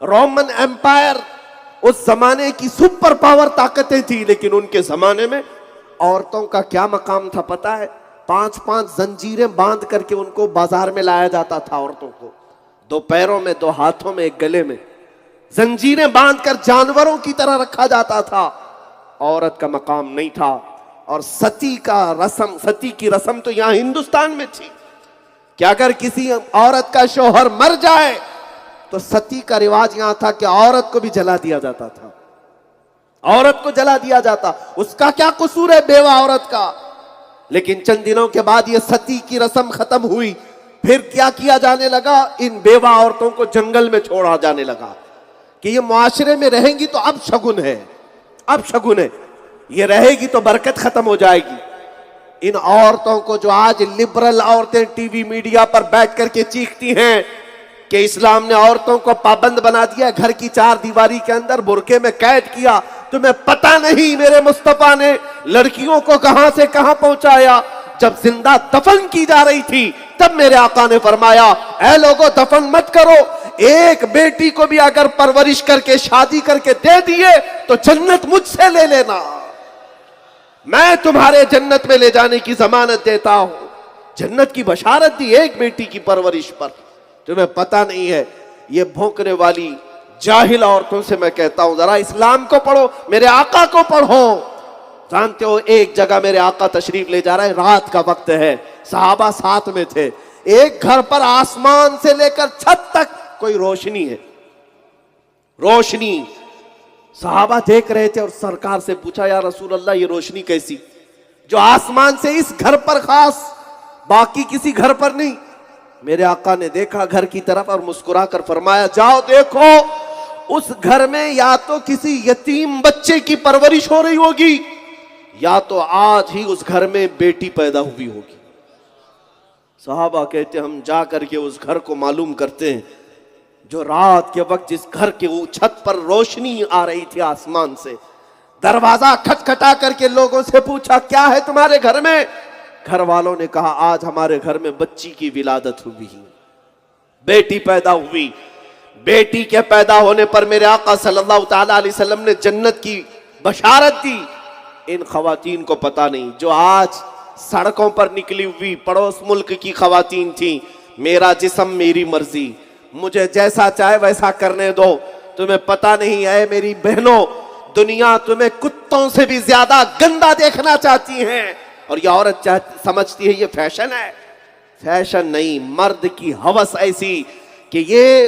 रोमन एम्पायर उस जमाने की सुपर पावर ताकतें थी, लेकिन उनके जमाने में औरतों का क्या मकाम था पता है? 5-5 जंजीरें बांध करके उनको बाजार में लाया जाता था। औरतों को 2 पैरों में, 2 हाथों में, 1 गले में जंजीरें बांधकर जानवरों की तरह रखा जाता था। औरत का मकाम नहीं था। और सती की रस्म तो यहां हिंदुस्तान में थी कि अगर किसी औरत का शौहर मर जाए तो सती का रिवाज यहां था कि औरत को भी जला दिया जाता था। औरत को जला दिया जाता। उसका क्या कसूर है बेवा औरत का? लेकिन चंद दिनों के बाद ये सती की रस्म खत्म हुई। फिर क्या किया जाने लगा? इन बेवा औरतों को जंगल में छोड़ा जाने लगा कि ये मुआशरे में रहेंगी तो अब शगुन है, अब शगुन है, ये रहेगी तो बरकत खत्म हो जाएगी। इन औरतों को जो आज लिबरल औरतें टीवी मीडिया पर बैठ करके चीखती हैं कि इस्लाम ने औरतों को पाबंद बना दिया, घर की 4 दीवारी के अंदर बुरके में कैद किया, तुम्हें पता नहीं मेरे मुस्तफा ने लड़कियों को कहां से कहां पहुंचाया। जब जिंदा दफन की जा रही थी तब मेरे आका ने फरमाया, ऐ लोगों दफन मत करो, एक बेटी को भी अगर परवरिश करके शादी करके दे दिए तो जन्नत मुझसे ले लेना, मैं तुम्हारे जन्नत में ले जाने की जमानत देता हूं। जन्नत की बशारत दी एक बेटी की परवरिश पर। तुम्हें पता नहीं है, ये भौंकने वाली जाहिल औरतों से मैं कहता हूं, जरा इस्लाम को पढ़ो, मेरे आका को पढ़ो। जानते हो, एक जगह मेरे आका तशरीफ ले जा रहे हैं, रात का वक्त है, सहाबा साथ में थे। एक घर पर आसमान से लेकर छत तक कोई रोशनी है, रोशनी। सहाबा देख रहे थे और सरकार से पूछा, या रसूल अल्लाह, ये रोशनी कैसी जो आसमान से इस घर पर खास, बाकी किसी घर पर नहीं? मेरे आका ने देखा घर की तरफ और मुस्कुरा कर फरमाया, जाओ देखो, उस घर में या तो किसी यतीम बच्चे की परवरिश हो रही होगी, या तो आज ही उस घर में बेटी पैदा हुई होगी। सहाबा कहते, हम जा करके उस घर को मालूम करते हैं। जो रात के वक्त जिस घर के छत पर रोशनी आ रही थी आसमान से, दरवाजा खटखटा करके लोगों से पूछा, क्या है तुम्हारे घर में? घर वालों ने कहा, आज हमारे घर में बच्ची की विलादत हुई, बेटी पैदा हुई। बेटी के पैदा होने पर मेरे आका सल्लल्लाहु ताला अलैहि वसल्लम ने जन्नत की बशारत दी। इन खवातीन को पता नहीं, जो आज सड़कों पर निकली हुई पड़ोस मुल्क की खवातीन थी, मेरा जिस्म मेरी मर्जी, मुझे जैसा चाहे वैसा करने दो। तुम्हें पता नहीं है मेरी बहनों, दुनिया तुम्हें कुत्तों से भी ज्यादा गंदा देखना चाहती है, और ये औरत समझती है ये फैशन है। फैशन नहीं, मर्द की हवस ऐसी कि ये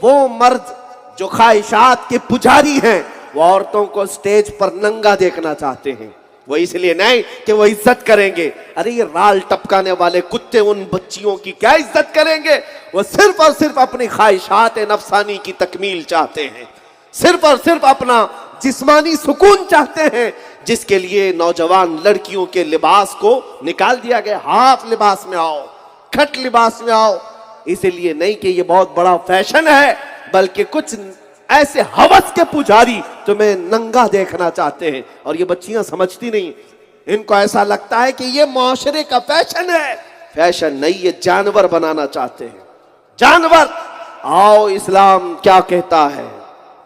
वो मर्द जो ख्वाहिशात के पुजारी हैं, वो औरतों को स्टेज पर नंगा देखना चाहते हैं। वो इसलिए नहीं कि वो इज्जत करेंगे, अरे ये राल टपकाने वाले कुत्ते उन बच्चियों की क्या इज्जत करेंगे? वो सिर्फ और सिर्फ अपनी ख्वाहिशात नफसानी की तकमील चाहते हैं, सिर्फ और सिर्फ अपना जिस्मानी सुकून चाहते हैं, जिसके लिए नौजवान लड़कियों के लिबास को निकाल दिया गया। हाफ लिबास में आओ, खट लिबास में आओ। इसलिए नहीं कि ये बहुत बड़ा फैशन है, बल्कि कुछ ऐसे हवस के पुजारी तुम्हें नंगा देखना चाहते हैं, और ये बच्चियां समझती नहीं। इनको ऐसा लगता है कि ये मुआशरे का फैशन है। फैशन नहीं, ये जानवर बनाना चाहते हैं, जानवर। आओ, इस्लाम क्या कहता है?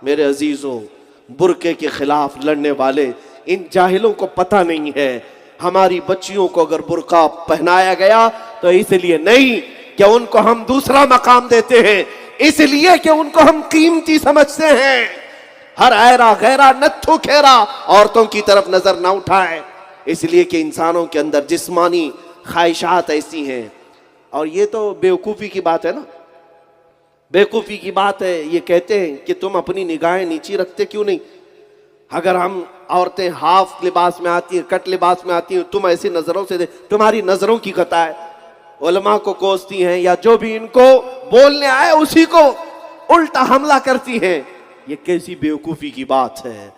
मेरे अजीजों, बुर्के के खिलाफ लड़ने वाले इन जाहिलों को पता नहीं है, हमारी बच्चियों को अगर बुर्का पहनाया गया तो इसलिए नहीं कि उनको हम दूसरा मकाम देते हैं, इसलिए कि उनको हम कीमती समझते हैं। हर ऐरा गैरा नत्थु खेरा औरतों की तरफ नजर ना उठाए, इसलिए कि इंसानों के अंदर जिस्मानी ख्वाहिशात ऐसी हैं। और ये तो बेवकूफ़ी की बात है ना, बेवकूफ़ी की बात है। ये कहते हैं कि तुम अपनी निगाहें नीची रखते क्यों नहीं? अगर हम औरतें हाफ लिबास में आती हैं, कट लिबास में आती हैं, तुम ऐसी नजरों से तुम्हारी नजरों की कथा है, उलमा को कोसती हैं, या जो भी इनको बोलने आए उसी को उल्टा हमला करती हैं। ये कैसी बेवकूफ़ी की बात है?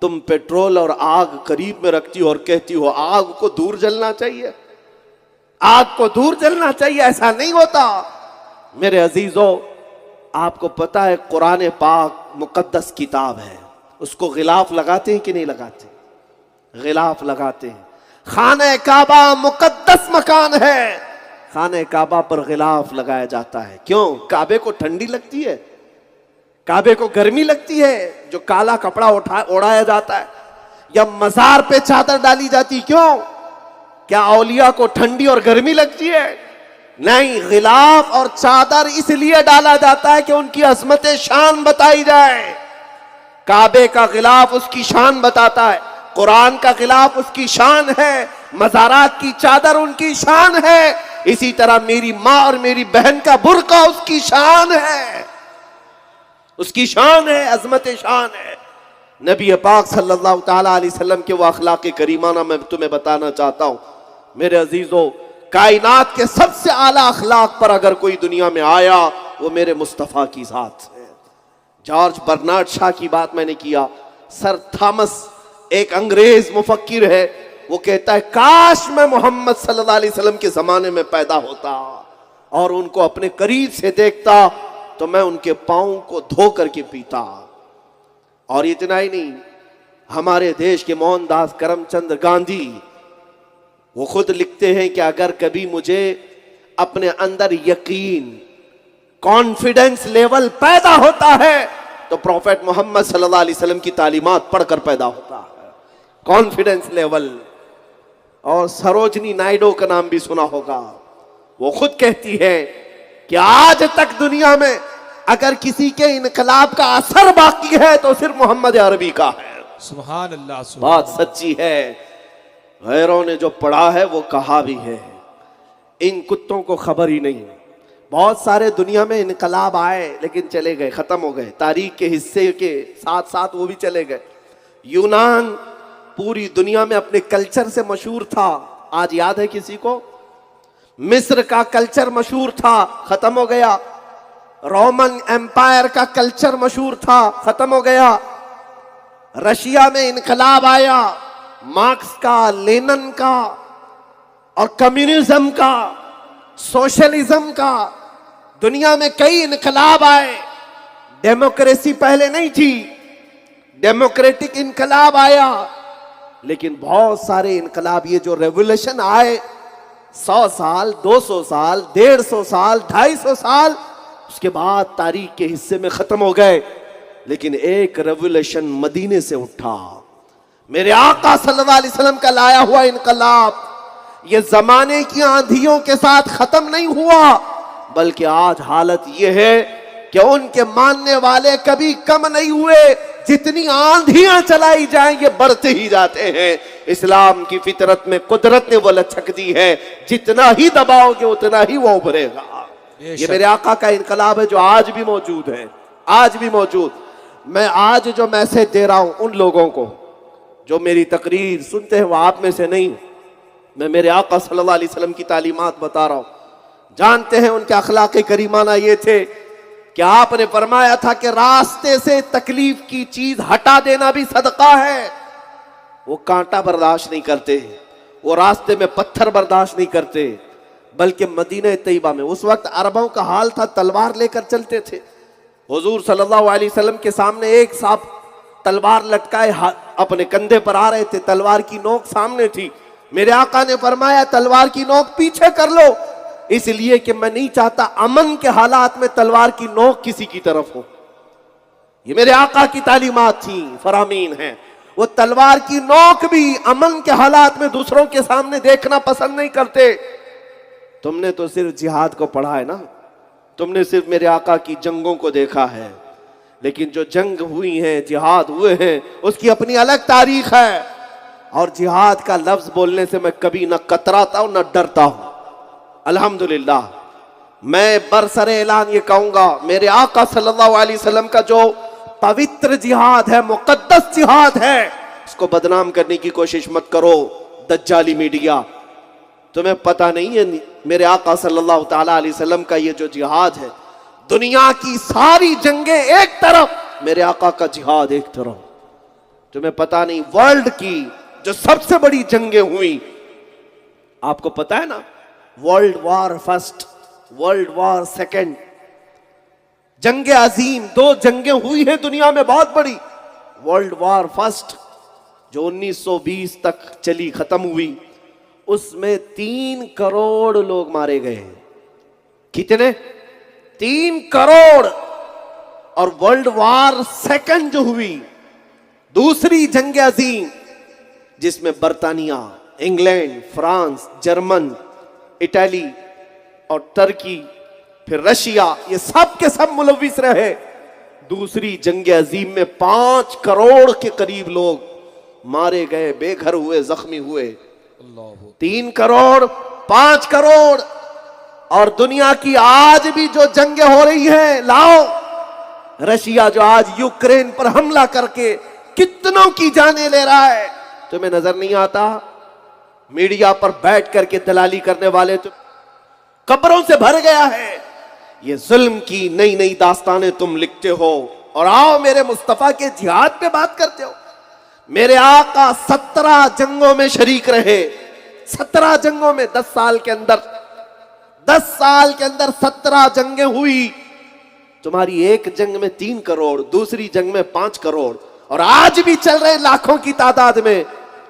तुम पेट्रोल और आग करीब में रखती हो और कहती हो आग को दूर जलना चाहिए, आग को दूर जलना चाहिए। ऐसा नहीं होता मेरे अजीजों। आपको पता है कुरान पाक मुकद्दस किताब है, उसको गिलाफ लगाते हैं कि नहीं लगाते? गिलाफ लगाते हैं। खाने काबा मुकद्दस मकान है, खाने काबा पर गिलाफ लगाया जाता है। क्यों? काबे को ठंडी लगती है, काबे को गर्मी लगती है जो काला कपड़ा ओढ़ाया जाता है, या मजार पे चादर डाली जाती, क्यों? क्या औलिया को ठंडी और गर्मी लगती है? नहीं, गिलाफ और चादर इसलिए डाला जाता है कि उनकी अजमत शान बताई जाए। काबे का गिलाफ उसकी शान बताता है, कुरान का गिलाफ उसकी शान है, मज़ारात की चादर उनकी शान है। इसी तरह मेरी माँ और मेरी बहन का बुर्का उसकी शान है, उसकी शान है, अजमत शान है। नबी पाक सल्लल्लाहु ताला अलैहि वसल्लम के वो अखलाक करीमाना मैं तुम्हें बताना चाहता हूँ मेरे अजीजों। कायनात के सबसे आला अखलाक पर अगर कोई दुनिया में आया, वो मेरे मुस्तफ़ा की जात है। जॉर्ज बर्नार्ड शॉ की बात मैंने किया। सर थॉमस एक अंग्रेज मुफक्किर है, वो कहता है काश मैं मोहम्मद सल्लल्लाहु अलैहि वसल्लम के जमाने में पैदा होता और उनको अपने करीब से देखता तो मैं उनके पाँव को धो करके पीता। और इतना ही नहीं, हमारे देश के मोहनदास करमचंद गांधी वो खुद लिखते हैं कि अगर कभी मुझे अपने अंदर यकीन कॉन्फिडेंस लेवल पैदा होता है तो प्रॉफेट मोहम्मद सल्लल्लाहु अलैहि वसल्लम की तालीमात पढ़कर पैदा होता है। Confidence level. और सरोजनी नायडू का नाम भी सुना होगा, वो खुद कहती है कि आज तक दुनिया में अगर किसी के इनकलाब का असर बाकी है तो सिर्फ मोहम्मद अरबी का है। सुभान अल्लाह, बात सच्ची है, गैरों ने जो पढ़ा है वो कहा भी है, इन कुत्तों को खबर ही नहीं। बहुत सारे दुनिया में इनकलाब आए लेकिन चले गए, खत्म हो गए, तारीख के हिस्से के साथ साथ वो भी चले गए। यूनान पूरी दुनिया में अपने कल्चर से मशहूर था, आज याद है किसी को? मिस्र का कल्चर मशहूर था, खत्म हो गया। रोमन एम्पायर का कल्चर मशहूर था, खत्म हो गया। रशिया में इनकलाब आया, मार्क्स का, लेनिन का और कम्युनिज्म का, सोशलिज्म का। दुनिया में कई इनकलाब आए। डेमोक्रेसी पहले नहीं थी, डेमोक्रेटिक इनकलाब आया। लेकिन बहुत सारे इनकलाब, ये जो रेवोल्यूशन आए, 100 साल, 200 साल, 150 साल, 250 साल, उसके बाद तारीख के हिस्से में खत्म हो गए। लेकिन एक रेवोल्यूशन मदीने से उठा, मेरे आका सल्लल्लाहु अलैहि वसल्लम का लाया हुआ इनकलाब। ये जमाने की आंधियों के साथ खत्म नहीं हुआ, बल्कि आज हालत ये है कि उनके मानने वाले कभी कम नहीं हुए। जितनी आंधियां चलाई जाएं ये बढ़ते ही जाते हैं। इस्लाम की फितरत में कुदरत ने वो लचक दी है, जितना ही दबाओगे उतना ही वो उभरेगा। ये मेरे आका का इनकलाब है जो आज भी मौजूद है, आज भी मौजूद। मैं आज जो मैसेज दे रहा हूं उन लोगों को जो मेरी तकरीर सुनते हैं, वो आप में से नहीं, मैं मेरे आका सल्लल्लाहु अलैहि वसल्लम की तालीमात बता रहा हूं। जानते हैं उनके अखलाक करीमाना ये थे कि आपने फरमाया था कि रास्ते से तकलीफ की चीज हटा देना भी सदका है। वो कांटा बर्दाश्त नहीं करते, वो रास्ते में पत्थर बर्दाश्त नहीं करते, बल्कि मदीना तैयबा में उस वक्त अरबों का हाल था, तलवार लेकर चलते थे। हुजूर सल्लल्लाहु अलैहि वसल्लम के सामने एक साहब तलवार लटकाए अपने कंधे पर आ रहे थे, तलवार की नोक सामने थी। मेरे आका ने फरमाया तलवार की नोक पीछे कर लो, इसलिए कि मैं नहीं चाहता अमन के हालात में तलवार की नोक किसी की तरफ हो। ये मेरे आका की तालीमात थी, फरामीन है। वो तलवार की नोक भी अमन के हालात में दूसरों के सामने देखना पसंद नहीं करते। तुमने तो सिर्फ जिहाद को पढ़ा है ना, तुमने सिर्फ मेरे आका की जंगों को देखा है, लेकिन जो जंग हुई हैं, जिहाद हुए हैं, उसकी अपनी अलग तारीख है। और जिहाद का लफ्ज बोलने से मैं कभी न कतराता हूं न डरता हूं। अल्हम्दुलिल्लाह, मैं बरसरे ऐलान ये कहूंगा, मेरे आका सल्लल्लाहु अलैहि वसल्लम का जो पवित्र जिहाद है, मुकद्दस जिहाद है, इसको बदनाम करने की कोशिश मत करो दज्जाली मीडिया। तुम्हें पता नहीं है मेरे आका सल्लल्लाहु ताला अलैहि वसल्लम का ये जो जिहाद है, दुनिया की सारी जंगें एक तरफ, मेरे आका का जिहाद एक तरफ। तुम्हें पता नहीं वर्ल्ड की जो सबसे बड़ी जंगें हुई, आपको पता है ना, world war first, world war second, जंगे अजीम, 2 जंगें हुई हैं दुनिया में बहुत बड़ी। वर्ल्ड वॉर फर्स्ट जो 1920 तक चली, खत्म हुई, उसमें 3 करोड़ लोग मारे गए। कितने? 3 करोड़। और वर्ल्ड वॉर सेकंड जो हुई, दूसरी जंग अजीम, जिसमें बर्तानिया, इंग्लैंड, फ्रांस, जर्मन, इटली और तुर्की, फिर रशिया, ये सब के सब मुलविस रहे। दूसरी जंग अजीम में 5 करोड़ के करीब लोग मारे गए, बेघर हुए, जख्मी हुए। 3 करोड़, 5 करोड़। और दुनिया की आज भी जो जंगें हो रही हैं, लाओ, रशिया जो आज यूक्रेन पर हमला करके कितनों की जानें ले रहा है, तुम्हें नजर नहीं आता? मीडिया पर बैठ करके दलाली करने वाले तो कब्रों से भर गया है। ये जुल्म की नई नई दास्तानें तुम लिखते हो और आओ मेरे मुस्तफा के जिहाद पे बात करते हो। मेरे आका 17 जंगों में शरीक रहे, 17 जंगों में, 10 साल के अंदर 17 जंगें हुई। तुम्हारी एक जंग में 3 करोड़, दूसरी जंग में 5 करोड़, और आज भी चल रहे लाखों की तादाद में।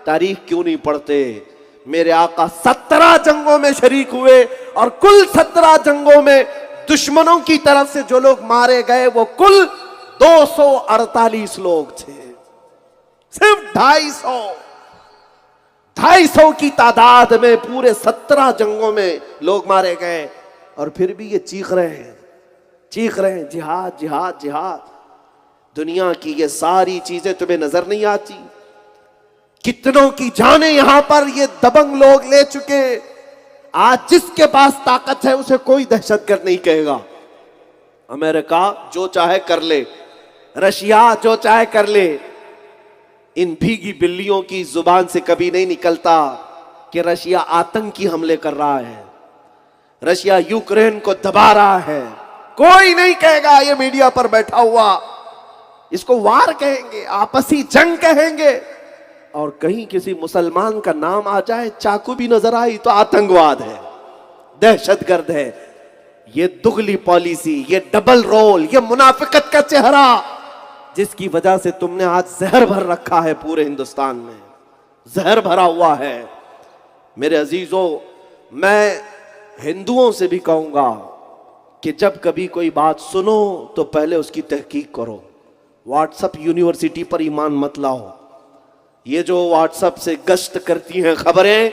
तारीख क्यों नहीं पढ़ते? मेरे आका 17 जंगों में शरीक हुए और कुल 17 जंगों में दुश्मनों की तरफ से जो लोग मारे गए वो कुल 248 लोग थे। सिर्फ 250 की तादाद में पूरे 17 जंगों में लोग मारे गए, और फिर भी ये चीख रहे हैं जिहाद जिहाद जिहाद। दुनिया की ये सारी चीजें तुम्हें नजर नहीं आती? कितनों की जाने यहां पर ये दबंग लोग ले चुके। आज जिसके पास ताकत है उसे कोई दहशतगर्द नहीं कहेगा। अमेरिका जो चाहे कर ले, रशिया जो चाहे कर ले, इन भीगी बिल्लियों की जुबान से कभी नहीं निकलता कि रशिया आतंकी हमले कर रहा है, रशिया यूक्रेन को दबा रहा है। कोई नहीं कहेगा। ये मीडिया पर बैठा हुआ इसको वार कहेंगे, आपसी जंग कहेंगे, और कहीं किसी मुसलमान का नाम आ जाए, चाकू भी नजर आई, तो आतंकवाद है, दहशतगर्द है। ये दुगली पॉलिसी, ये डबल रोल, ये मुनाफिकत का चेहरा, जिसकी वजह से तुमने आज जहर भर रखा है। पूरे हिंदुस्तान में जहर भरा हुआ है। मेरे अजीजों, मैं हिंदुओं से भी कहूंगा कि जब कभी कोई बात सुनो तो पहले उसकी तहकीक करो। व्हाट्सएप यूनिवर्सिटी पर ईमान मत लाओ। ये जो व्हाट्सएप से गश्त करती हैं खबरें,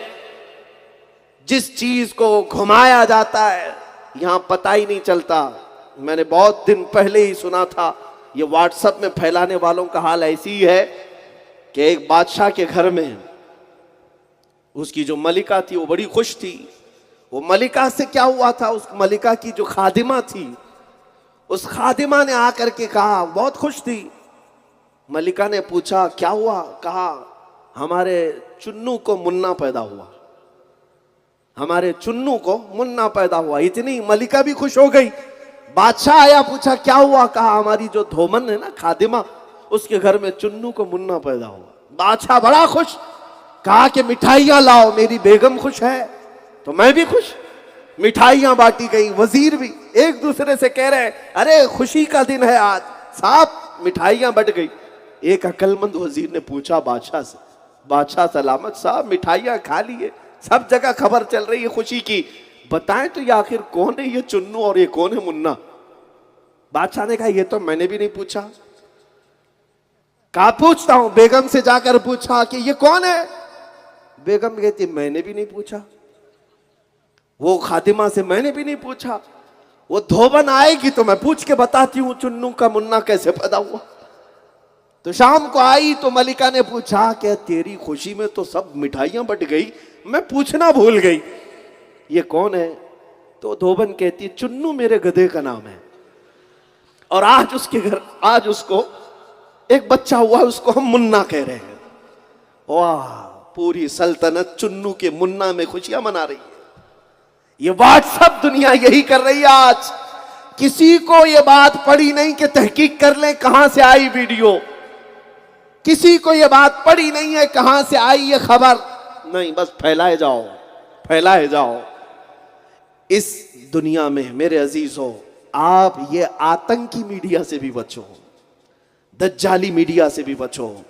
जिस चीज को घुमाया जाता है यहां पता ही नहीं चलता। मैंने बहुत दिन पहले ही सुना था, ये व्हाट्सएप में फैलाने वालों का हाल ऐसी ही है कि एक बादशाह के घर में उसकी जो मलिका थी वो बड़ी खुश थी। वो मलिका से क्या हुआ था, उस मलिका की जो खादिमा थी, उस खादिमा ने आकर के कहा, बहुत खुश थी। मलिका ने पूछा क्या हुआ? कहा हमारे चुन्नू को मुन्ना पैदा हुआ, हमारे चुन्नू को मुन्ना पैदा हुआ। इतनी मलिका भी खुश हो गई। बादशाह आया, पूछा क्या हुआ? कहा हमारी जो धोमन है ना, खादिमा, उसके घर में चुन्नू को मुन्ना पैदा हुआ। बादशाह बड़ा खुश, कहा कि मिठाइयां लाओ, मेरी बेगम खुश है तो मैं भी खुश। मिठाइयां बांटी गई। वजीर भी एक दूसरे से कह रहे, अरे खुशी का दिन है आज, साहब मिठाइयां बट गई। एक अक्लमंद वजीर ने पूछा बादशाह से, बादशाह सलामत साहब, मिठाइयां खा लिए, सब जगह खबर चल रही है खुशी की, बताएं तो ये आखिर कौन है ये चुन्नू और ये कौन है मुन्ना? बादशाह ने कहा ये तो मैंने भी नहीं पूछा। कहा पूछता हूं। बेगम से जाकर पूछा कि ये कौन है? बेगम कहती मैंने भी नहीं पूछा। वो खातिमा से मैंने भी नहीं पूछा। वो धोबन आएगी तो मैं पूछ के बताती हूं चुन्नू का मुन्ना कैसे पैदा हुआ। तो शाम को आई तो मलिका ने पूछा कि तेरी खुशी में तो सब मिठाइयां बट गई, मैं पूछना भूल गई, ये कौन है? तो धोबन कहती चुन्नू मेरे गधे का नाम है, और आज उसके घर, आज उसको एक बच्चा हुआ, उसको हम मुन्ना कह रहे हैं। वाह, पूरी सल्तनत चुन्नू के मुन्ना में खुशियां मना रही है। ये व्हाट्सएप दुनिया यही कर रही है आज। किसी को ये बात पड़ी नहीं कि तहकीक कर ले कहां से आई वीडियो, किसी को ये बात पड़ी नहीं है कहां से आई ये खबर, नहीं, बस फैलाए जाओ, फैलाए जाओ। इस दुनिया में मेरे अजीजों, आप ये आतंकी मीडिया से भी बचो, दज्जाली मीडिया से भी बचो।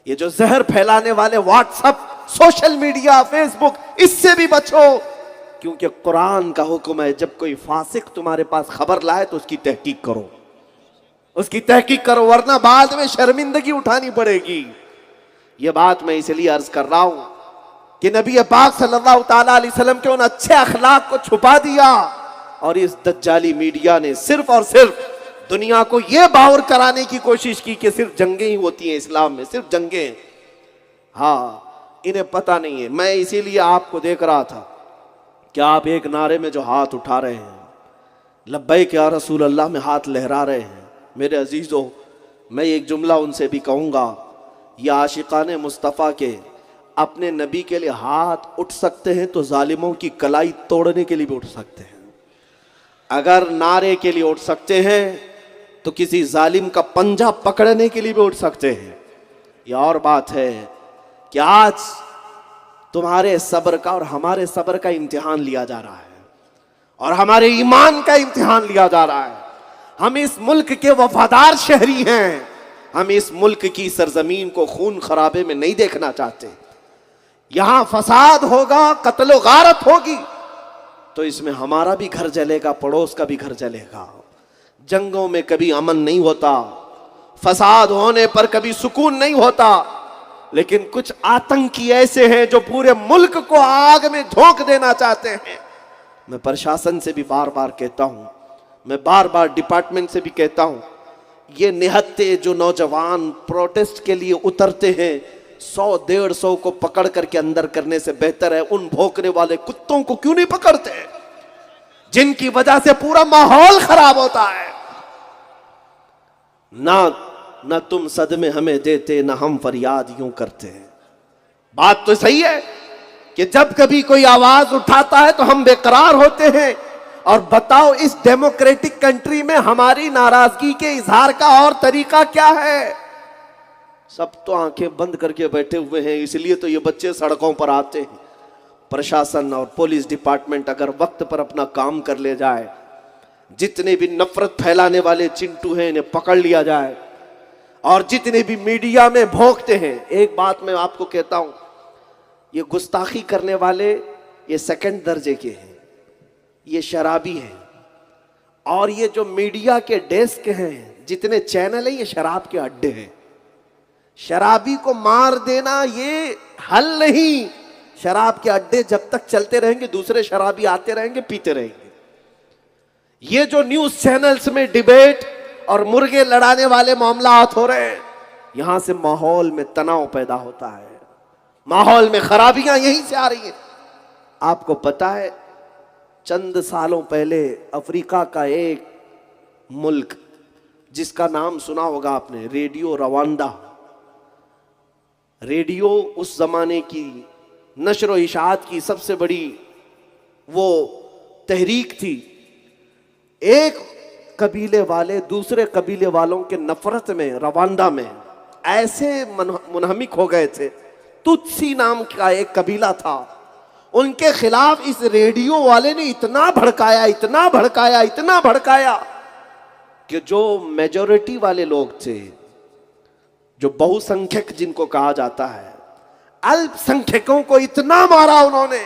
ये जो जहर फैलाने वाले व्हाट्सएप, सोशल मीडिया, फेसबुक, इससे भी बचो, क्योंकि कुरान का हुक्म है जब कोई फासिक तुम्हारे पास खबर लाए तो उसकी तहकीक करो, उसकी तहकीक करो, वरना बाद में शर्मिंदगी उठानी पड़ेगी। यह बात मैं इसलिए अर्ज कर रहा हूं कि नबी पाक सल्लल्लाहु ताला अलैहि वसल्लम के उन अच्छे अखलाक को छुपा दिया, और इस दज्जाली मीडिया ने सिर्फ और सिर्फ दुनिया को यह बावर कराने की कोशिश की कि सिर्फ जंगें ही होती हैं इस्लाम में, सिर्फ जंगें। हाँ, इन्हें पता नहीं है। मैं इसीलिए आपको देख रहा था कि आप एक नारे में जो हाथ उठा रहे हैं, लब्बैक या रसूल अल्लाह में हाथ लहरा रहे हैं। मेरे अजीजों, मैं एक जुमला उनसे भी कहूँगा, या आशिकाने मुस्तफ़ा के अपने नबी के लिए हाथ उठ सकते हैं तो जालिमों की कलाई तोड़ने के लिए भी उठ सकते हैं। अगर नारे के लिए उठ सकते हैं तो किसी जालिम का पंजा पकड़ने के लिए भी उठ सकते हैं। यह और बात है कि आज तुम्हारे सब्र का और हमारे सब्र का इम्तिहान लिया जा रहा है, और हमारे ईमान का इम्तिहान लिया जा रहा है। हम इस मुल्क के वफादार शहरी हैं, हम इस मुल्क की सरजमीन को खून खराबे में नहीं देखना चाहते। यहां फसाद होगा, कत्लो गारत होगी तो इसमें हमारा भी घर जलेगा, पड़ोस का भी घर जलेगा। जंगों में कभी अमन नहीं होता, फसाद होने पर कभी सुकून नहीं होता, लेकिन कुछ आतंकी ऐसे हैं जो पूरे मुल्क को आग में झोंक देना चाहते हैं। मैं प्रशासन से भी बार बार कहता हूं, मैं बार बार डिपार्टमेंट से भी कहता हूं, ये निहत्ते जो नौजवान प्रोटेस्ट के लिए उतरते हैं, 100-150 को पकड़ करके अंदर करने से बेहतर है उन भौंकने वाले कुत्तों को क्यों नहीं पकड़ते, जिनकी वजह से पूरा माहौल खराब होता है। ना तुम सदमे हमें देते, ना हम फरियाद यूं करते हैं। बात तो सही है कि जब कभी कोई आवाज उठाता है तो हम बेकरार होते हैं। और बताओ इस डेमोक्रेटिक कंट्री में हमारी नाराजगी के इजहार का और तरीका क्या है? सब तो आंखें बंद करके बैठे हुए हैं, इसलिए तो ये बच्चे सड़कों पर आते हैं। प्रशासन और पुलिस डिपार्टमेंट अगर वक्त पर अपना काम कर ले जाए, जितने भी नफरत फैलाने वाले चिंटू हैं इन्हें पकड़ लिया जाए, और जितने भी मीडिया में भोंकते हैं, एक बात मैं आपको कहता हूं, ये गुस्ताखी करने वाले ये सेकंड दर्जे के हैं, ये शराबी हैं। और ये जो मीडिया के डेस्क हैं, जितने चैनल हैं, ये शराब के अड्डे हैं। शराबी को मार देना ये हल नहीं। शराब के अड्डे जब तक चलते रहेंगे, दूसरे शराबी आते रहेंगे, पीते रहेंगे। ये जो न्यूज चैनल्स में डिबेट और मुर्गे लड़ाने वाले मामलात हो रहे हैं, यहां से माहौल में तनाव पैदा होता है, माहौल में खराबियां यहीं से आ रही हैं। आपको पता है, चंद सालों पहले अफ्रीका का एक मुल्क जिसका नाम सुना होगा आपने, रेडियो रवांडा। रेडियो उस जमाने की नशर व इशाअत की सबसे बड़ी वो तहरीक थी। एक कबीले वाले दूसरे कबीले वालों के नफरत में रवांडा में ऐसे मुनहमिक हो गए थे। तुत्सी नाम का एक कबीला था, उनके खिलाफ इस रेडियो वाले ने इतना भड़काया, इतना भड़काया, इतना भड़काया कि जो मेजॉरिटी वाले लोग थे, जो बहुसंख्यक जिनको कहा जाता है, अल्पसंख्यकों को इतना मारा उन्होंने।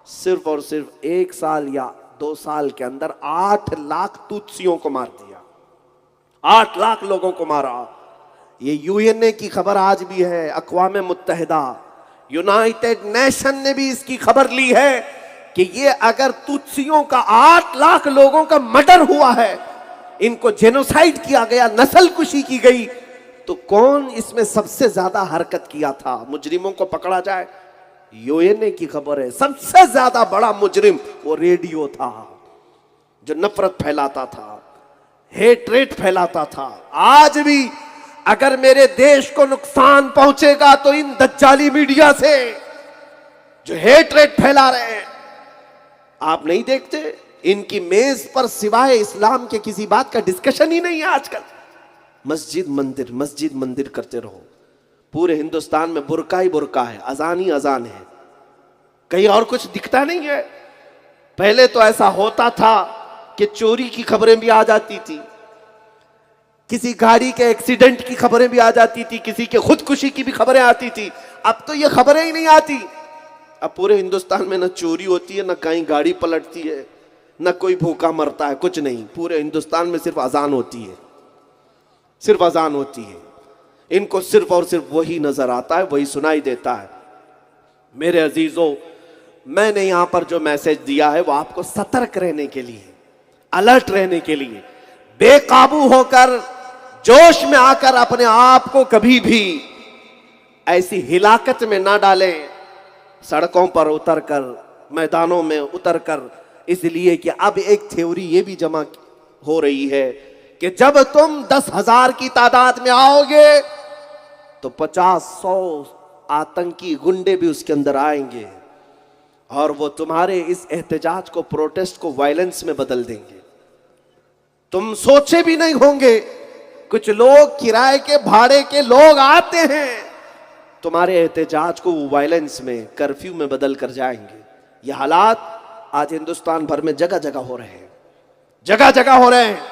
सिर्फ और सिर्फ 1 साल या 2 साल के अंदर 8 लाख तुत्सियों को मार दिया, 8 लाख लोगों को मारा। ये यूएनए की खबर आज भी है, अक़वाम मुत्तहिदा, यूनाइटेड नेशन ने भी इसकी खबर ली है कि ये अगर तुत्सियों का 8 लाख लोगों का मर्डर हुआ है, इनको जेनोसाइड किया गया, नस्लकुशी की गई, तो कौन इसमें सबसे ज्यादा हरकत किया था? मुजरिमों को पकड़ा जाए, यूएनए की खबर है, सबसे ज्यादा बड़ा मुजरिम वो रेडियो था, जो नफरत फैलाता था, हेट्रेट फैलाता था। आज भी अगर मेरे देश को नुकसान पहुंचेगा तो इन दज्जाली मीडिया से, जो हेट्रेट फैला रहे हैं। आप नहीं देखते इनकी मेज पर सिवाय इस्लाम के किसी बात का डिस्कशन ही नहीं है आजकल। मस्जिद मंदिर करते रहो। पूरे हिंदुस्तान में बुर्का ही बुर्का है, अजान ही अजान है, कहीं और कुछ दिखता नहीं है। पहले तो ऐसा होता था कि चोरी की खबरें भी आ जाती थी, किसी गाड़ी के एक्सीडेंट की खबरें भी आ जाती थी, किसी के खुदकुशी की भी खबरें आती थी। अब तो ये खबरें ही नहीं आती। अब पूरे हिंदुस्तान में न चोरी होती है, न कहीं गाड़ी पलटती है, न कोई भूखा मरता है, कुछ नहीं। पूरे हिंदुस्तान में सिर्फ अजान होती है, सिर्फ अजान होती है। इनको सिर्फ और सिर्फ वही नजर आता है, वही सुनाई देता है। मेरे अजीजों, मैंने यहां पर जो मैसेज दिया है वो आपको सतर्क रहने के लिए, अलर्ट रहने के लिए, बेकाबू होकर, जोश में आकर अपने आप को कभी भी ऐसी हिलाकत में ना डालें, सड़कों पर उतरकर, मैदानों में उतरकर। इसलिए कि अब एक थ्योरी ये भी जमा हो रही है कि जब तुम 10,000 की तादाद में आओगे तो 50-100 आतंकी गुंडे भी उसके अंदर आएंगे और वो तुम्हारे इस एहतजाज को, प्रोटेस्ट को वायलेंस में बदल देंगे। तुम सोचे भी नहीं होंगे, कुछ लोग किराए के भाड़े के लोग आते हैं, तुम्हारे एहतजाज को वो वायलेंस में, कर्फ्यू में बदल कर जाएंगे। ये हालात आज हिंदुस्तान भर में जगह जगह हो रहे हैं, जगह जगह हो रहे हैं।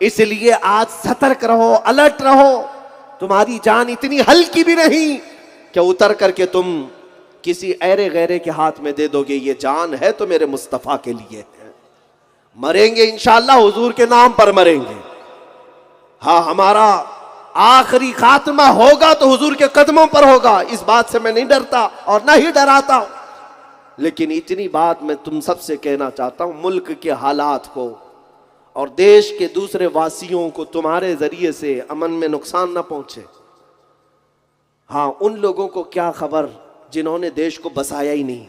इसलिए आज सतर्क रहो, अलर्ट रहो। तुम्हारी जान इतनी हल्की भी नहीं कि उतर करके तुम किसी ऐरे गैरे के हाथ में दे दोगे, ये जान है तो मेरे मुस्तफ़ा के लिए है। मरेंगे इंशाअल्लाह हुजूर के नाम पर मरेंगे। हाँ, हमारा आखिरी खात्मा होगा तो हुजूर के कदमों पर होगा, इस बात से मैं नहीं डरता और ना ही डराता हूं। लेकिन इतनी बात मैं तुम सबसे कहना चाहता हूं, मुल्क के हालात को और देश के दूसरे वासियों को तुम्हारे जरिए से अमन में नुकसान ना पहुंचे। हाँ, उन लोगों को क्या खबर जिन्होंने देश को बसाया ही नहीं,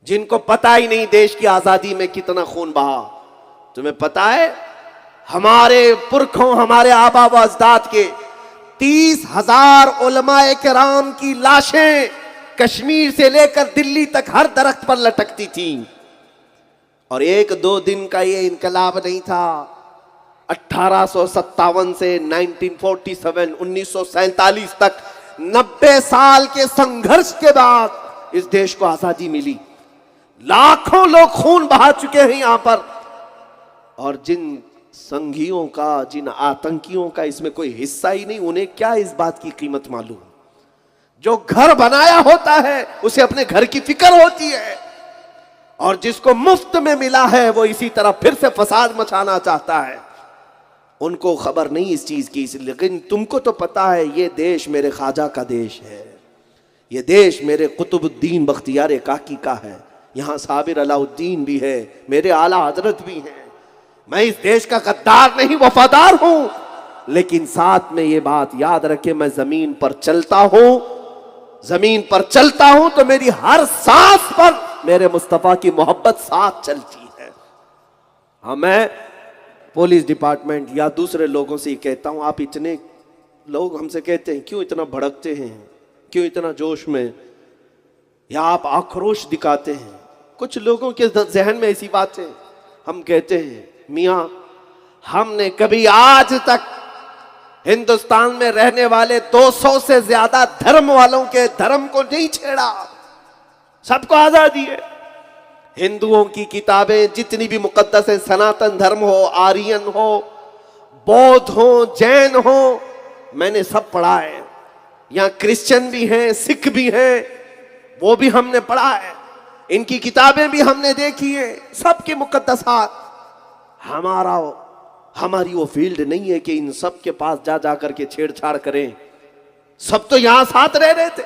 जिनको पता ही नहीं देश की आजादी में कितना खून बहा। तुम्हें पता है हमारे पुरखों, हमारे आबा व अजदाद के 30,000 उलमाए किराम की लाशें कश्मीर से लेकर दिल्ली तक हर दरख्त पर लटकती थी। और एक दो दिन का ये इनकलाब नहीं था। 1857 से 1947 1947 तक 90 साल के संघर्ष के बाद इस देश को आजादी मिली। लाखों लोग खून बहा चुके हैं यहां पर, और जिन संघियों का, जिन आतंकियों का इसमें कोई हिस्सा ही नहीं, उन्हें क्या इस बात की कीमत मालूम। जो घर बनाया होता है उसे अपने घर की फिक्र होती है, और जिसको मुफ्त में मिला है वो इसी तरह फिर से फसाद मचाना चाहता है। उनको खबर नहीं इस चीज की। लेकिन तुमको तो पता है ये देश मेरे ख्वाजा का देश है, ये देश मेरे कुतुबुद्दीन बख्तियार काकी का है, यहाँ साबिर अलाउद्दीन भी है, मेरे आला हजरत भी हैं। मैं इस देश का गद्दार नहीं, वफादार हूं। लेकिन साथ में ये बात याद रखे, मैं जमीन पर चलता हूं, जमीन पर चलता हूं तो मेरी हर सांस पर मेरे मुस्तफा की मोहब्बत साथ चलती है। हाँ, मैं पुलिस डिपार्टमेंट या दूसरे लोगों से ही कहता हूं, आप इतने लोग हमसे कहते हैं क्यों इतना भड़कते हैं, क्यों इतना जोश में, या आप आक्रोश दिखाते हैं। कुछ लोगों के जहन में ऐसी बात है। हम कहते हैं मियां, हमने कभी आज तक हिंदुस्तान में रहने वाले 200 से ज्यादा धर्म वालों के धर्म को नहीं छेड़ा। सबको आजादी है। हिंदुओं की किताबें जितनी भी मुकद्दस है, सनातन धर्म हो, आर्यन हो, बौद्ध हो, जैन हो, मैंने सब पढ़ा है। यहाँ क्रिश्चियन भी हैं, सिख भी हैं, वो भी हमने पढ़ा है। इनकी किताबें भी हमने देखी है, सबके मुकद्दसात। हमारी वो फील्ड नहीं है कि इन सब के पास जा जा करके छेड़छाड़ करें। सब तो यहां साथ रह रहे थे।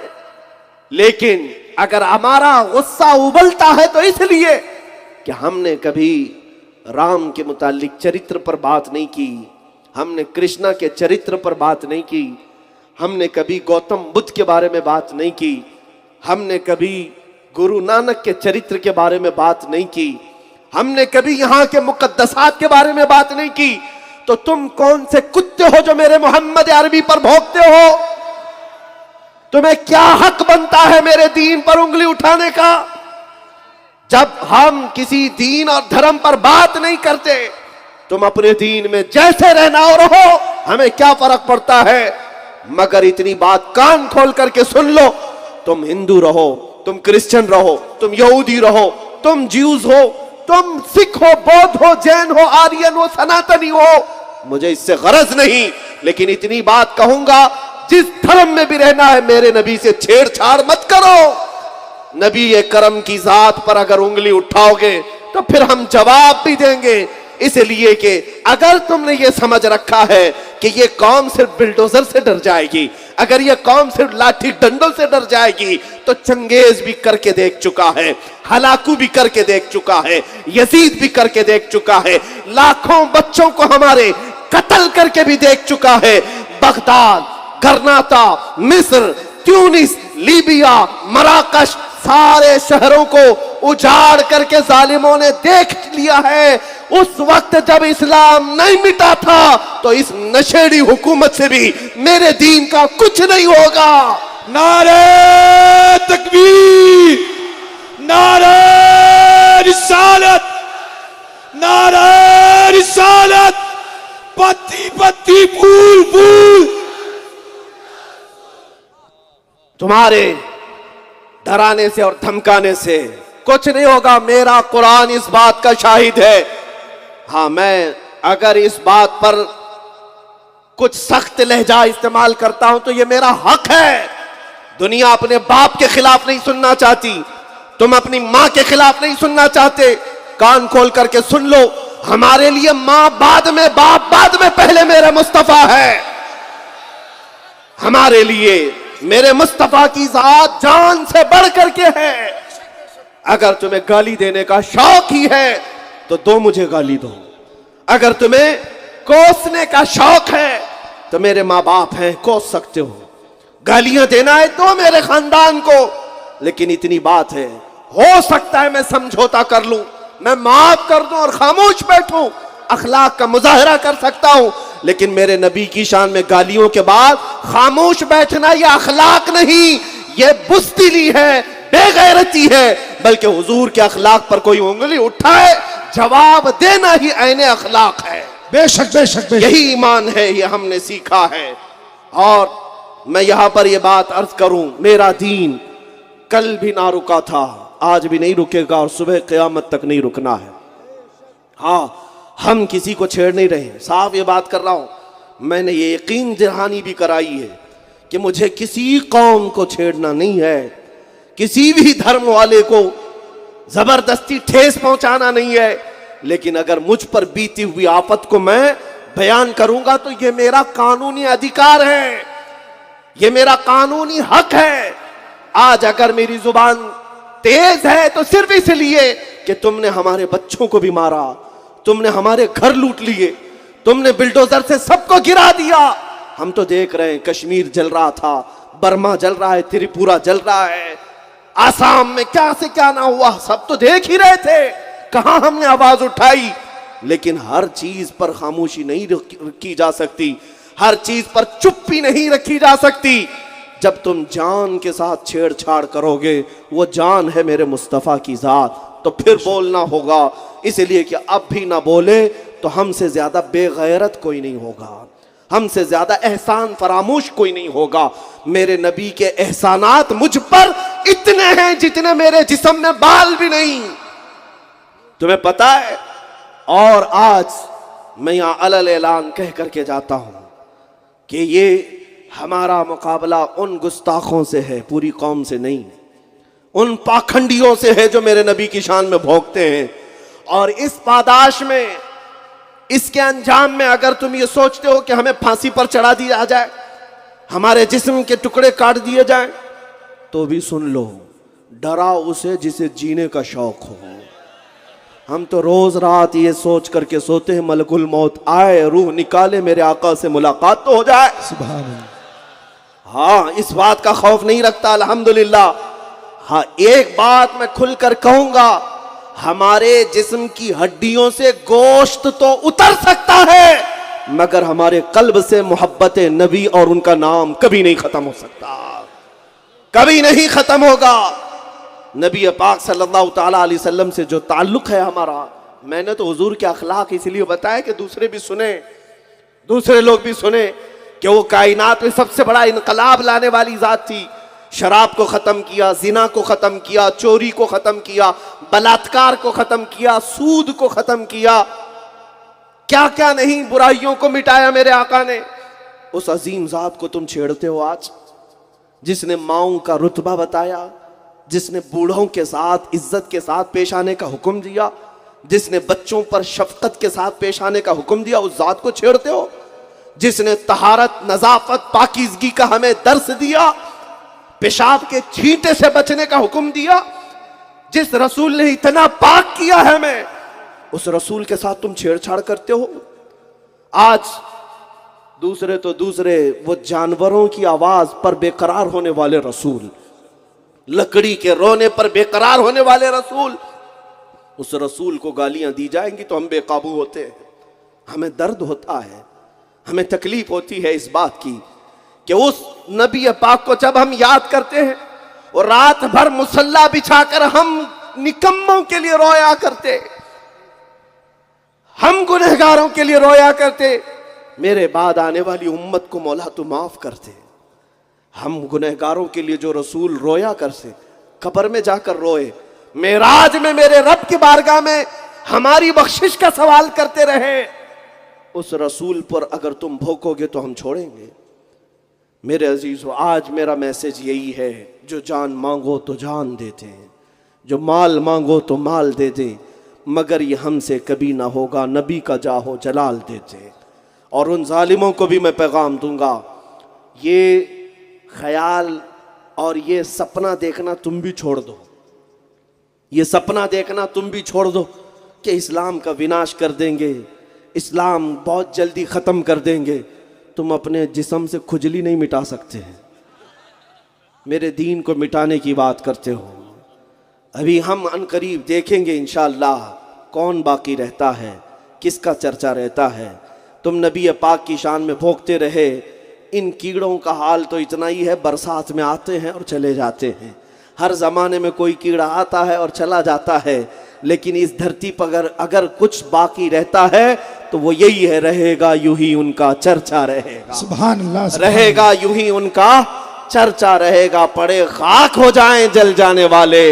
लेकिन अगर हमारा गुस्सा उबलता है तो इसलिए कि हमने कभी राम के मुतालिक चरित्र पर बात नहीं की, हमने कृष्णा के चरित्र पर बात नहीं की, हमने कभी गौतम बुद्ध के बारे में बात नहीं की, हमने कभी गुरु नानक के चरित्र के बारे में बात नहीं की, हमने कभी यहां के मुकद्दसात के बारे में बात नहीं की। तो तुम कौन से कुत्ते हो जो मेरे मोहम्मद अरबी पर भौंकते हो? तुम्हें क्या हक बनता है मेरे दीन पर उंगली उठाने का? जब हम किसी दीन और धर्म पर बात नहीं करते, तुम अपने दीन में जैसे रहना हो रहो, हमें क्या फर्क पड़ता है। मगर इतनी बात कान खोल करके सुन लो, तुम हिंदू रहो, तुम क्रिश्चियन रहो, तुम यहूदी रहो, तुम ज्यूज हो, तुम सिख हो, बौद्ध हो, जैन हो, आर्यन हो, सनातनी हो, मुझे इससे गरज नहीं। लेकिन इतनी बात कहूंगा, जिस धर्म में भी रहना है मेरे नबी से छेड़छाड़ मत करो। नबी करम की जात पर अगर उंगली उठाओगे तो फिर हम जवाब भी देंगे। इसलिए कि अगर तुमने ये समझ रखा है कि ये कौम सिर्फ बिल्डोजर से डर जाएगी, अगर ये कौम सिर्फ लाठी डंडों से डर जाएगी, तो चंगेज भी करके देख चुका है, हलाकू भी करके देख चुका है, यजीद भी करके देख चुका है, लाखों बच्चों को हमारे कत्ल करके भी देख चुका है। बगदाद, गरनाता, मिस्र, ट्यूनिस, लीबिया, मराकश, सारे शहरों को उजाड़ करके जालिमों ने देख लिया है। उस वक्त जब इस्लाम नहीं मिटा था तो इस नशेड़ी हुकूमत से भी मेरे दीन का कुछ नहीं होगा। नारे तकबीर, नारे रिसालत, नारे रिसालत, पत्ती पत्ती फूल फूल। तुम्हारे डराने से और धमकाने से कुछ नहीं होगा। मेरा कुरान इस बात का शाहिद है। हाँ, मैं अगर इस बात पर कुछ सख्त लहजा इस्तेमाल करता हूं तो ये मेरा हक है। दुनिया अपने बाप के खिलाफ नहीं सुनना चाहती, तुम अपनी मां के खिलाफ नहीं सुनना चाहते। कान खोल करके सुन लो, हमारे लिए मां बाद में, बाप बाद में, पहले मेरे मुस्तफा है। हमारे लिए मेरे मुस्तफा की जात जान से बढ़ करके है। अगर तुम्हें गाली देने का शौक ही है तो दो मुझे गाली दो। अगर तुम्हें कोसने का शौक है तो मेरे माँ बाप हैं, कोस सकते हो। गालियां देना है तो मेरे खानदान को, लेकिन इतनी बात है, हो सकता है मैं समझौता कर लूं, मैं माफ कर दूं और खामोश बैठूं, अखलाक का मुजाहरा कर सकता हूं। लेकिन मेरे नबी की शान में गालियों के बाद खामोश बैठना यह अखलाक नहीं, यह बुज़दिली है, बेगैरती है। बल्कि हुजूर के अखलाक पर कोई उंगली उठाए, जवाब देना ही ऐने अखलाक है। बेशक बेशक बेशक, यही ईमान है, ये हमने सीखा है। और मैं यहां पर यह बात अर्ज करूं, मेरा दीन कल भी ना रुका था, आज भी नहीं रुकेगा और सुबह क़यामत तक नहीं रुकना है। हाँ, हम किसी को छेड़ नहीं रहे, साफ ये बात कर रहा हूं। मैंने ये यकीन दहानी भी कराई है कि मुझे किसी कौम को छेड़ना नहीं है, किसी भी धर्म वाले को जबरदस्ती ठेस पहुंचाना नहीं है। लेकिन अगर मुझ पर बीती हुई आफत को मैं बयान करूंगा तो ये मेरा कानूनी अधिकार है, ये मेरा कानूनी हक है। आज अगर मेरी जुबान तेज है तो सिर्फ इसलिए कि तुमने हमारे बच्चों को भी मारा, तुमने हमारे घर लूट लिए, तुमने बिल्डोजर से सबको गिरा दिया। हम तो देख रहे हैं, कश्मीर जल रहा था, बर्मा जल रहा है, त्रिपुरा जल रहा है, आसाम में क्या से क्या ना हुआ, सब तो देख ही रहे थे। कहां हमने आवाज उठाई? लेकिन हर चीज पर खामोशी नहीं रखी जा सकती, हर चीज पर चुप्पी नहीं रखी जा सकती। जब तुम जान के साथ छेड़छाड़ करोगे, वो जान है मेरे मुस्तफा की जात, तो फिर बोलना होगा। इसलिए कि अब भी ना बोले तो हमसे ज्यादा बेगैरत कोई नहीं होगा, हमसे ज्यादा एहसान फरामोश कोई नहीं होगा। मेरे नबी के एहसानात मुझ पर इतने हैं जितने मेरे जिस्म में बाल भी नहीं, तुम्हें पता है। और आज मैं यहां अलल ऐलान कह करके जाता हूं कि ये हमारा मुकाबला उन गुस्ताखों से है, पूरी कौम से नहीं, उन पाखंडियों से है जो मेरे नबी की शान में भोंकते हैं। और इस पादाश में, इसके अंजाम में अगर तुम ये सोचते हो कि हमें फांसी पर चढ़ा दिया जाए, हमारे जिस्म के टुकड़े काट दिए जाएं, तो भी सुन लो, डरा उसे जिसे जीने का शौक हो। हम तो रोज रात ये सोच करके सोते हैं, मलकुल मौत आए, रूह निकाले, मेरे आका से मुलाकात तो हो जाए। सुभान अल्लाह। हाँ, इस बात का खौफ नहीं रखता, अल्हम्दुलिल्लाह। हाँ, एक बात मैं खुलकर कहूंगा, हमारे जिस्म की हड्डियों से गोश्त तो उतर सकता है, मगर हमारे कल्ब से मोहब्बत नबी और उनका नाम कभी नहीं खत्म हो सकता, कभी नहीं खत्म होगा। नबी पाक सल्लल्लाहु ताला अलैहि वसल्लम से जो ताल्लुक है हमारा, मैंने तो हुजूर के अखलाक इसलिए बताया कि दूसरे भी सुने, दूसरे लोग भी सुने कि वो कायनात में सबसे बड़ा इनकलाब लाने वाली जात थी। शराब को खत्म किया, जिना को खत्म किया, चोरी को खत्म किया, बलात्कार को खत्म किया, सूद को खत्म किया, क्या क्या नहीं बुराइयों को मिटाया मेरे आका ने। उस अजीम जात को तुम छेड़ते हो आज, जिसने माओं का रुतबा बताया, जिसने बूढ़ों के साथ इज्जत के साथ पेश आने का हुक्म दिया, जिसने बच्चों पर शफकत के साथ पेश आने का हुक्म दिया, उस जात को छेड़ते हो। जिसने तहारत, नजाफत, पाकीज़गी का हमें दर्स दिया, पेशाब के छींटे से बचने का हुक्म दिया, जिस रसूल ने इतना पाक किया है हमें, उस रसूल के साथ तुम छेड़छाड़ करते हो। आज दूसरे तो दूसरे, वो जानवरों की आवाज पर बेकरार होने वाले रसूल, लकड़ी के रोने पर बेकरार होने वाले रसूल, उस रसूल को गालियां दी जाएंगी तो हम बेकाबू होते हैं। हमें दर्द होता है, हमें तकलीफ होती है इस बात की कि उस नबी पाक को जब हम याद करते हैं और रात भर मुसल्ला बिछाकर हम निकम्मों के लिए रोया करते, हम गुनहगारों के लिए रोया करते, मेरे बाद आने वाली उम्मत को मौला तू माफ करते। हम गुनहगारों के लिए जो रसूल रोया करते, कब्र में जाकर रोए, मेराज में मेरे रब की बारगाह में हमारी बख्शिश का सवाल करते रहे, उस रसूल पर अगर तुम भोंकोगे तो हम छोड़ेंगे। मेरे अजीज़ों, आज मेरा मैसेज यही है, जो जान मांगो तो जान देते हैं, जो माल मांगो तो माल दे दें, मगर ये हमसे कभी ना होगा, नबी का जाहो जलाल देते हैं। और उन जालिमों को भी मैं पैगाम दूंगा, ये ख्याल और ये सपना देखना तुम भी छोड़ दो, ये सपना देखना तुम भी छोड़ दो कि इस्लाम का विनाश कर देंगे, इस्लाम बहुत जल्दी ख़त्म कर देंगे। तुम अपने जिस्म से खुजली नहीं मिटा सकते हैं, मेरे दीन को मिटाने की बात करते हो। अभी हम अनकरीब देखेंगे इंशाअल्लाह कौन बाकी रहता है, किसका चर्चा रहता है। तुम नबी पाक की शान में भोंकते रहे, इन कीड़ों का हाल तो इतना ही है, बरसात में आते हैं और चले जाते हैं। हर ज़माने में कोई कीड़ा आता है और चला जाता है, लेकिन इस धरती पर अगर कुछ बाकी रहता है तो वो यही है, रहेगा यूं ही उनका चर्चा रहेगा। सुभान अल्लाह, रहेगा यूं ही उनका चर्चा रहेगा, पड़े खाक हो जाएं जल जाने वाले।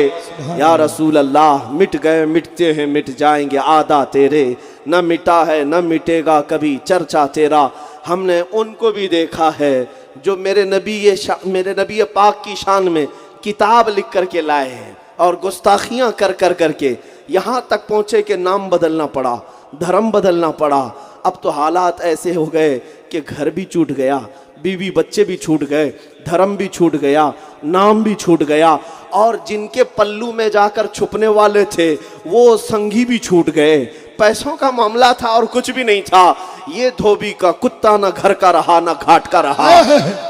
या रसूल अल्लाह, मिट गए मिटते हैं मिट जाएंगे, आदा तेरे न मिटा है न मिटेगा कभी चर्चा तेरा। हमने उनको भी देखा है जो मेरे नबी पाक की शान में किताब लिख करके लाए हैं और गुस्ताखियां कर करके यहाँ तक पहुँचे कि नाम बदलना पड़ा, धर्म बदलना पड़ा। अब तो हालात ऐसे हो गए कि घर भी छूट गया, बीवी बच्चे भी छूट गए, धर्म भी छूट गया, नाम भी छूट गया, और जिनके पल्लू में जाकर छुपने वाले थे वो संगी भी छूट गए। पैसों का मामला था और कुछ भी नहीं था। ये धोबी का कुत्ता ना घर का रहा ना घाट का रहा,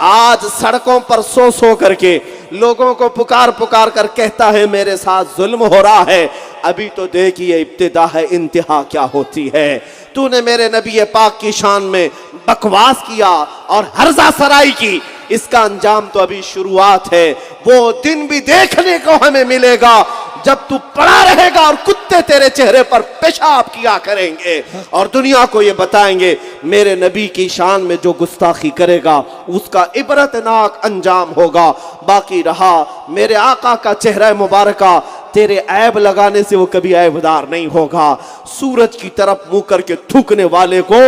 आज सड़कों पर सो करके लोगों को पुकार कर कहता है मेरे साथ जुल्म हो रहा है। अभी तो देखिए इब्तिदा है, इंतहा क्या होती है। तूने मेरे नबी पाक की शान में बकवास किया और हर्जा सराई की, इसका अंजाम तो अभी शुरुआत है। वो दिन भी देखने को हमें मिलेगा जब तू पड़ा रहेगा और कुत्ते तेरे चेहरे पर पेशाब किया करेंगे और दुनिया को ये बताएंगे मेरे नबी की शान में जो गुस्ताखी करेगा उसका इबरतनाक अंजाम होगा। बाकी रहा मेरे आका का चेहरा मुबारका, तेरे ऐब लगाने से वो कभी ऐबदार नहीं होगा। सूरज की तरफ मुंह करके थूकने वाले को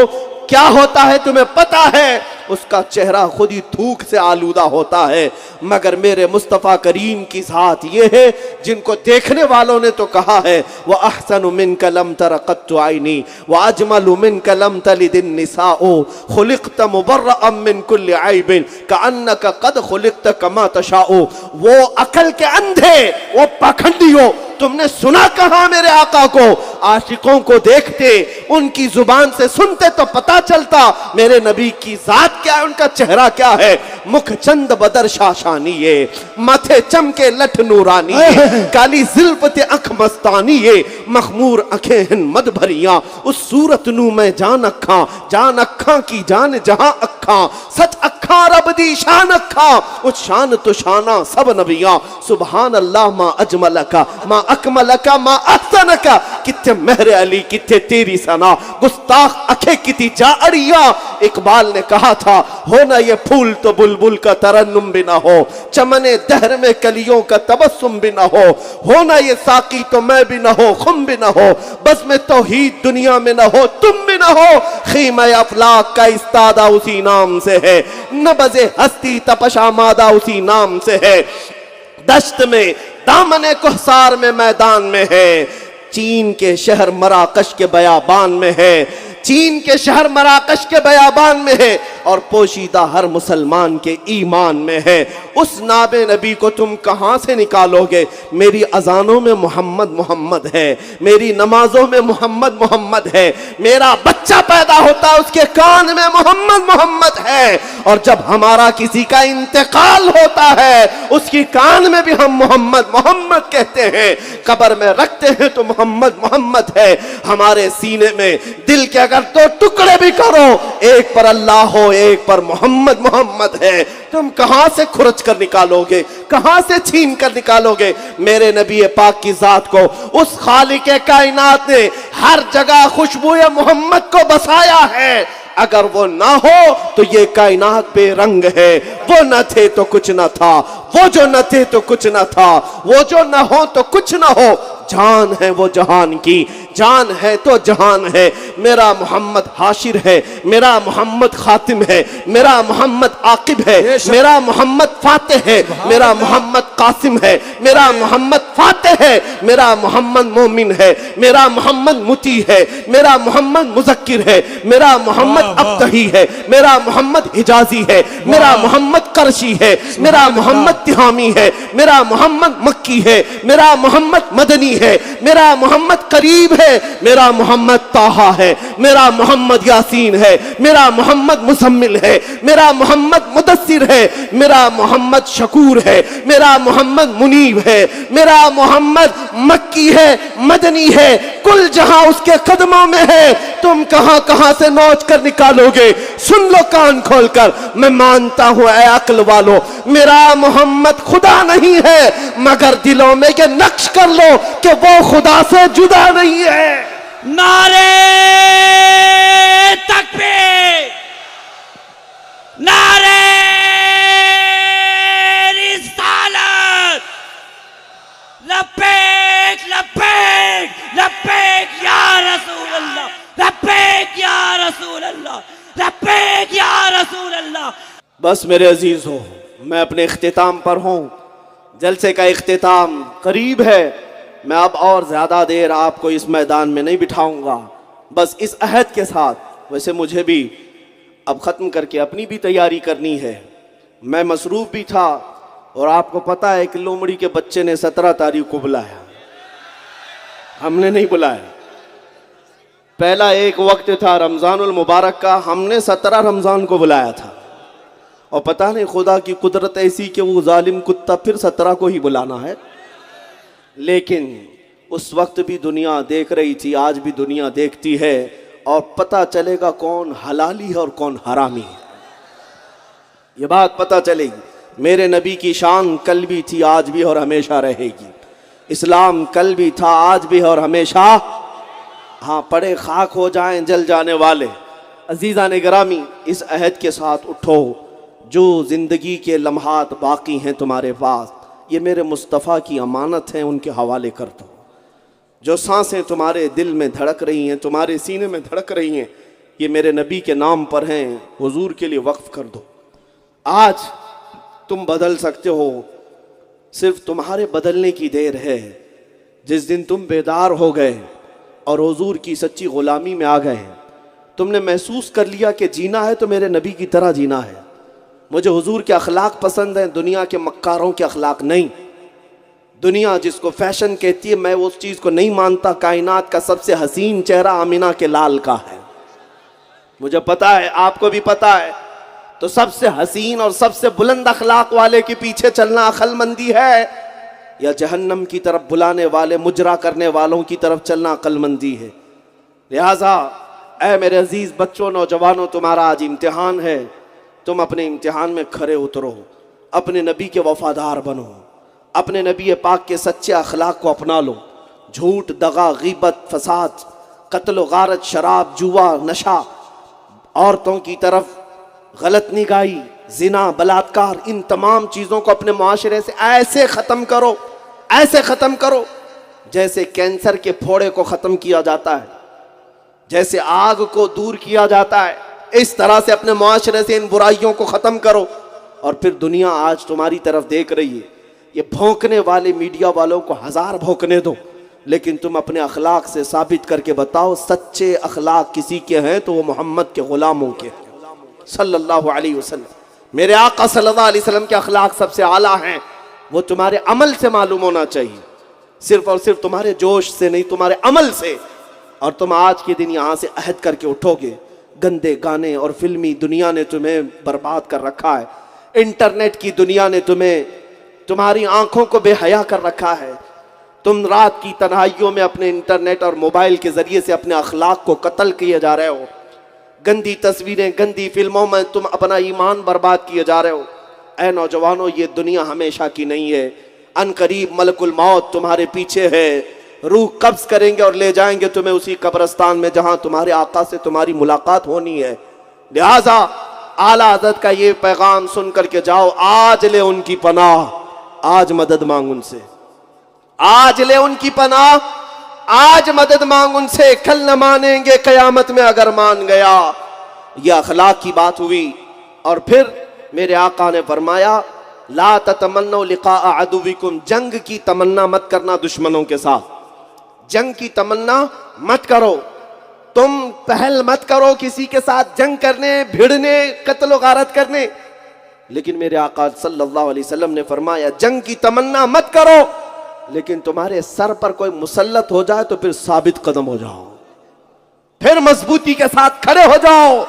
क्या होता है तुम्हें पता है, उसका चेहरा खुद ही थूक से आलूदा होता है। मगर मेरे मुस्तफ़ा करीम की साथ ये है जिनको देखने वालों ने तो कहा है व अहसनु मिनका लम तर क़त्तु आइनी व अजमलु मिनका लम तलिदिन निसाओ खुलिक़्त मुबर्रअम मिन कुल्लि ऐबिन कअन्नका क़द खुलिक़्त कमा तशाओ। वो अकल के अंधे, वो पाखंडियों, तुमने सुना कहा मेरे आका को? आशिकों को देखते, उनकी जुबान से सुनते तो पता चलता मेरे नबी की जात क्या है, उनका चेहरा क्या है। मुख चंद बदर शाशानी ये, माथे चमके लठ नूरानी ये, काली जिल्फते अख मस्तानी ये, मखमूर अखें हिन मद भरिया, उस सूरत नू मैं जान अखा की जान जहां अखा, सच अखा रब दी शान अखा, उस शान तो शाना सब नबिया। सुभान अल्लाह मा अजमलका मा अकमलका मा अहसनका, किथे मेहर अली किथे तेरी सना, गुस्ताख अखे किती जा अड़िया। इकबाल ने कहा था हो ना ये फूल तो बुलबुल का तरन्नुम भी ना हो, चमने दहर में कलियों का तबस्सुम भी ना हो ना ये साकी तो मैं भी ना हो, खुम भी ना हो, बस में तौहीद दुनिया में ना हो, तुम भी ना हो। खीमा अफलाक का इस्तादा उसी नाम से है, नबज़े हस्ती तपशा मादा उसी नाम से है। दश्त में दामने कोहसार में मैदान में है, चीन के शहर मराकश के बयाबान में है, चीन के शहर मराकश के बयाबान में है, और पोशीदा हर मुसलमान के ईमान में है। उस नाबे नबी को तुम कहां से निकालोगे? मेरी अजानों में मोहम्मद मोहम्मद है, मेरी नमाजों में मोहम्मद मोहम्मद है, मेरा बच्चा पैदा होता है उसके कान में मोहम्मद मोहम्मद है, और जब हमारा किसी का इंतकाल होता है उसकी कान में भी हम मोहम्मद मोहम्मद कहते हैं। कब्र में रखते हैं तो मोहम्मद मोहम्मद है। हमारे सीने में दिल के अगर दो टुकड़े भी करो, एक पर अल्लाह हो एक पर मोहम्मद मोहम्मद है। तुम कहां से खुरच कर निकालोगे, कहां से छीन कर निकालोगे मेरे नबी पाक की जात को? उस खालिक कायनात ने हर जगह खुशबू मोहम्मद को बसाया है। अगर वो ना हो तो ये कायनात बेरंग है। वो न थे तो कुछ न था, वो जो न थे तो कुछ न था, वो जो न हो तो कुछ न हो। जान है वो जहान की, जान है तो जहान है। मेरा मोहम्मद हाशिर है, मेरा मोहम्मद खातिम है, मेरा मोहम्मद आकिब है, मेरा मोहम्मद फातिह है, मेरा मोहम्मद कासिम है, मेरा मोहम्मद फातिह है, मेरा मोहम्मद मोमिन है, मेरा मोहम्मद मुती है, मेरा मोहम्मद मुजक्किर है, मेरा मोहम्मद अब्तही है, मेरा मोहम्मद हिजाजी है, मेरा मोहम्मद करशी है, मेरा मोहम्मद तिहामी है, मेरा मोहम्मद मक्की है, मेरा मोहम्मद मदनी है, मेरा मोहम्मद करीब है, मेरा मोहम्मद ताहा है, मेरा मोहम्मद यासीन है, मेरा मोहम्मद मुसम्मिल है, मेरा मोहम्मद मुदस्सिर है, मेरा मोहम्मद शकूर है, मेरा मोहम्मद मुनीब है, मेरा मोहम्मद मक्की है, मदनी है, कुल जहां उसके कदमों में है। तुम कहां कहां से नोच कर निकालोगे? सुन लो कान खोलकर, मैं मानता हूं ऐ अक्ल वालों, मेरा मोहम्मद खुदा नहीं है, मगर दिलों में ये नक्श कर लो कि वो खुदा से जुदा नहीं है। नारे तकबीर, नारे रिसालत, लब्बैक लब्बैक लब्बैक या रसूल अल्लाह, लब्बैक या रसूल अल्लाह, लब्बैक या रसूल अल्लाह। बस मेरे अजीज हो, मैं अपने इख्तिताम पर हूँ। जलसे का इख्तिताम करीब है। मैं अब और ज़्यादा देर आपको इस मैदान में नहीं बिठाऊंगा। बस इस अहद के साथ, वैसे मुझे भी अब ख़त्म करके अपनी भी तैयारी करनी है। मैं मसरूफ़ भी था और आपको पता है कि लोमड़ी के बच्चे ने 17 तारीख को बुलाया, हमने नहीं बुलाया। पहला एक वक्त था रमज़ानुल मुबारक का, हमने 17 रमज़ान को बुलाया था। और पता नहीं खुदा की कुदरत ऐसी कि वो जालिम कुत्ता फिर 17 को ही बुलाना है। लेकिन उस वक्त भी दुनिया देख रही थी, आज भी दुनिया देखती है, और पता चलेगा कौन हलाली है और कौन हरामी है। ये बात पता चलेगी। मेरे नबी की शान कल भी थी, आज भी और हमेशा रहेगी। इस्लाम कल भी था, आज भी और हमेशा। हाँ, पड़े खाक हो जाएं जल जाने वाले। अजीज़ा ने गिरामी, इस अहद के साथ उठो, जो ज़िंदगी के लम्हात बाकी हैं तुम्हारे पास, ये मेरे मुस्तफ़ा की अमानत हैं, उनके हवाले कर दो। जो सांसें तुम्हारे दिल में धड़क रही हैं, तुम्हारे सीने में धड़क रही हैं, ये मेरे नबी के नाम पर हैं, हुजूर के लिए वक्फ कर दो। आज तुम बदल सकते हो, सिर्फ तुम्हारे बदलने की देर है। जिस दिन तुम बेदार हो गए और हुजूर की सच्ची ग़ुलामी में आ गए, तुमने महसूस कर लिया कि जीना है तो मेरे नबी की तरह जीना है। मुझे हुजूर के अखलाक पसंद हैं, दुनिया के मक्कारों के अखलाक नहीं। दुनिया जिसको फैशन कहती है, मैं उस चीज़ को नहीं मानता। कायनात का सबसे हसीन चेहरा आमिना के लाल का है, मुझे पता है, आपको भी पता है। तो सबसे हसीन और सबसे बुलंद अखलाक वाले के पीछे चलना अक्लमंदी है, या जहन्नम की तरफ बुलाने वाले मुजरा करने वालों की तरफ चलना अक्लमंदी है। लिहाजा ऐ मेरे अजीज़ बच्चों, नौजवानों, तुम्हारा आज इम्तिहान है। तुम अपने इम्तिहान में खरे उतरो, अपने नबी के वफादार बनो, अपने नबी पाक के सच्चे अखलाक को अपना लो। झूठ, दगा, गीबत, फसाद, कत्ल, गारत, शराब, जुआ, नशा, औरतों की तरफ गलत निगाही, जिना, बलात्कार, इन तमाम चीज़ों को अपने मुआशरे से ऐसे ख़त्म करो, ऐसे ख़त्म करो जैसे कैंसर के फोड़े को ख़त्म किया जाता है, जैसे आग को दूर किया जाता है। इस तरह से अपने मुआशरे से इन बुराइयों को ख़त्म करो। और फिर दुनिया आज तुम्हारी तरफ देख रही है। ये भौंकने वाले मीडिया वालों को 1000 भौंकने दो, लेकिन तुम अपने अखलाक से साबित करके बताओ, सच्चे अखलाक किसी के हैं तो वो मोहम्मद के ग़ुलामों के हैं सल्लल्लाहु अलैहि वसल्लम। मेरे आका सल्लल्लाहु अलैहि वसल्लम के अखलाक सबसे आला हैं। वो तुम्हारे अमल से मालूम होना चाहिए, सिर्फ और सिर्फ तुम्हारे जोश से नहीं, तुम्हारे अमल से। और तुम आज के दिन यहाँ से अहद करके उठोगे। गंदे गाने और फिल्मी दुनिया ने तुम्हें बर्बाद कर रखा है। इंटरनेट की दुनिया ने तुम्हारी आंखों को बेहया कर रखा है। तुम रात की तन्हाइयों में अपने इंटरनेट और मोबाइल के जरिए से अपने अखलाक को कत्ल किए जा रहे हो। गंदी तस्वीरें, गंदी फिल्मों में तुम अपना ईमान बर्बाद किए जा रहे हो। ऐ नौजवानों, ये दुनिया हमेशा की नहीं है। अनकरीब मलकुल मौत तुम्हारे पीछे है। रूह कब्ज करेंगे और ले जाएंगे तुम्हें उसी कब्रिस्तान में जहां तुम्हारे आका से तुम्हारी मुलाकात होनी है। लिहाजा आला हज़रत का ये पैगाम सुन करके जाओ। आज ले उनकी पनाह, आज मदद मांग उनसे, आज ले उनकी पनाह, आज मदद मांग उनसे, कल न मानेंगे कयामत में अगर मान गया। यह अखलाक की बात हुई। और फिर मेरे आका ने फरमाया, ला ततमन्नौ लिक़ा अदुविकुम, जंग की तमन्ना मत करना दुश्मनों के साथ। जंग की तमन्ना मत करो, तुम पहल मत करो किसी के साथ जंग करने, भिड़ने, कत्ल गारत करने। लेकिन मेरे आका सल्लल्लाहु अलैहि वसल्लम ने फरमाया, जंग की तमन्ना मत करो, लेकिन तुम्हारे सर पर कोई मुसल्लत हो जाए तो फिर साबित कदम हो जाओ, फिर मजबूती के साथ खड़े हो जाओ।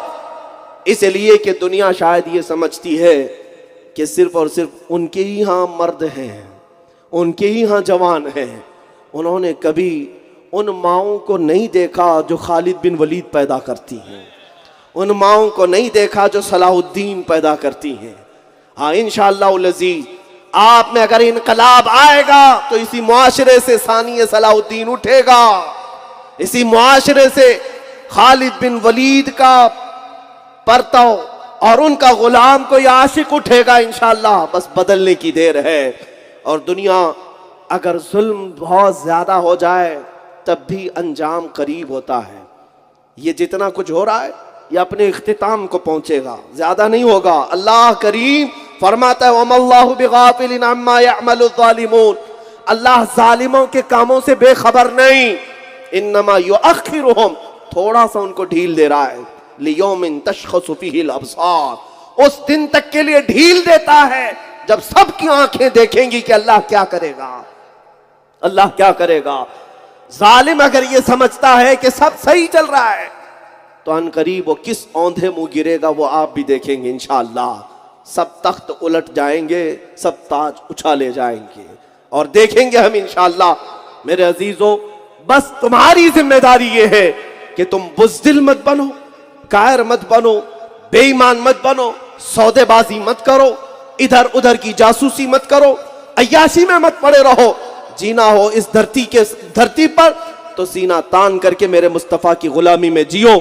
इसलिए कि दुनिया शायद ये समझती है कि सिर्फ और सिर्फ उनके ही यहाँ मर्द हैं, उनके ही यहाँ जवान हैं। उन्होंने कभी उन माओं को नहीं देखा जो खालिद बिन वलीद पैदा करती हैं, उन माओं को नहीं देखा जो सलाहुद्दीन पैदा करती हैं। हाँ, इंशाअल्लाह अज़ीज़, आप में अगर इनकलाब आएगा तो इसी मुआशरे से सानी सलाहुद्दीन उठेगा, इसी मुआशरे से खालिद बिन वलीद का परतव और उनका गुलाम कोई आशिक उठेगा इंशाअल्लाह। बस बदलने की देर है। और दुनिया अगर जुल्म बहुत ज्यादा हो जाए तब भी अंजाम करीब होता है। ये जितना कुछ हो रहा है ये अपने इख्तिताम को पहुंचेगा, ज्यादा नहीं होगा। अल्लाह करीम फरमाता है, वमल्लाहु बिगाफिलिन अम्मा यअमलु ज़ालिमून, अल्लाह जालिमों के कामों से बेखबर नहीं। इन्नमा युअख्खिरुहुम, थोड़ा सा उनको ढील दे रहा है, लियौमिन तशख़सु फ़ीहिल अब्सार, उस दिन तक के लिए ढील देता है जब सबकी आंखें देखेंगी कि अल्लाह क्या करेगा, अल्लाह क्या करेगा। जालिम अगर ये समझता है कि सब सही चल रहा है तो अनकरीब वो किस औंधे मुंह गिरेगा वो आप भी देखेंगे इंशाअल्लाह। सब तख्त उलट जाएंगे, सब ताज उछाले जाएंगे और देखेंगे हम इंशाअल्लाह। मेरे अजीजों, बस तुम्हारी जिम्मेदारी ये है कि तुम बुज़दिल मत बनो, कायर मत बनो, बेईमान मत बनो, सौदेबाजी मत करो, इधर उधर की जासूसी मत करो, अय्याशी में मत पड़े रहो। जीना हो इस धरती पर तो सीना तान करके मेरे मुस्तफा की गुलामी में जियो।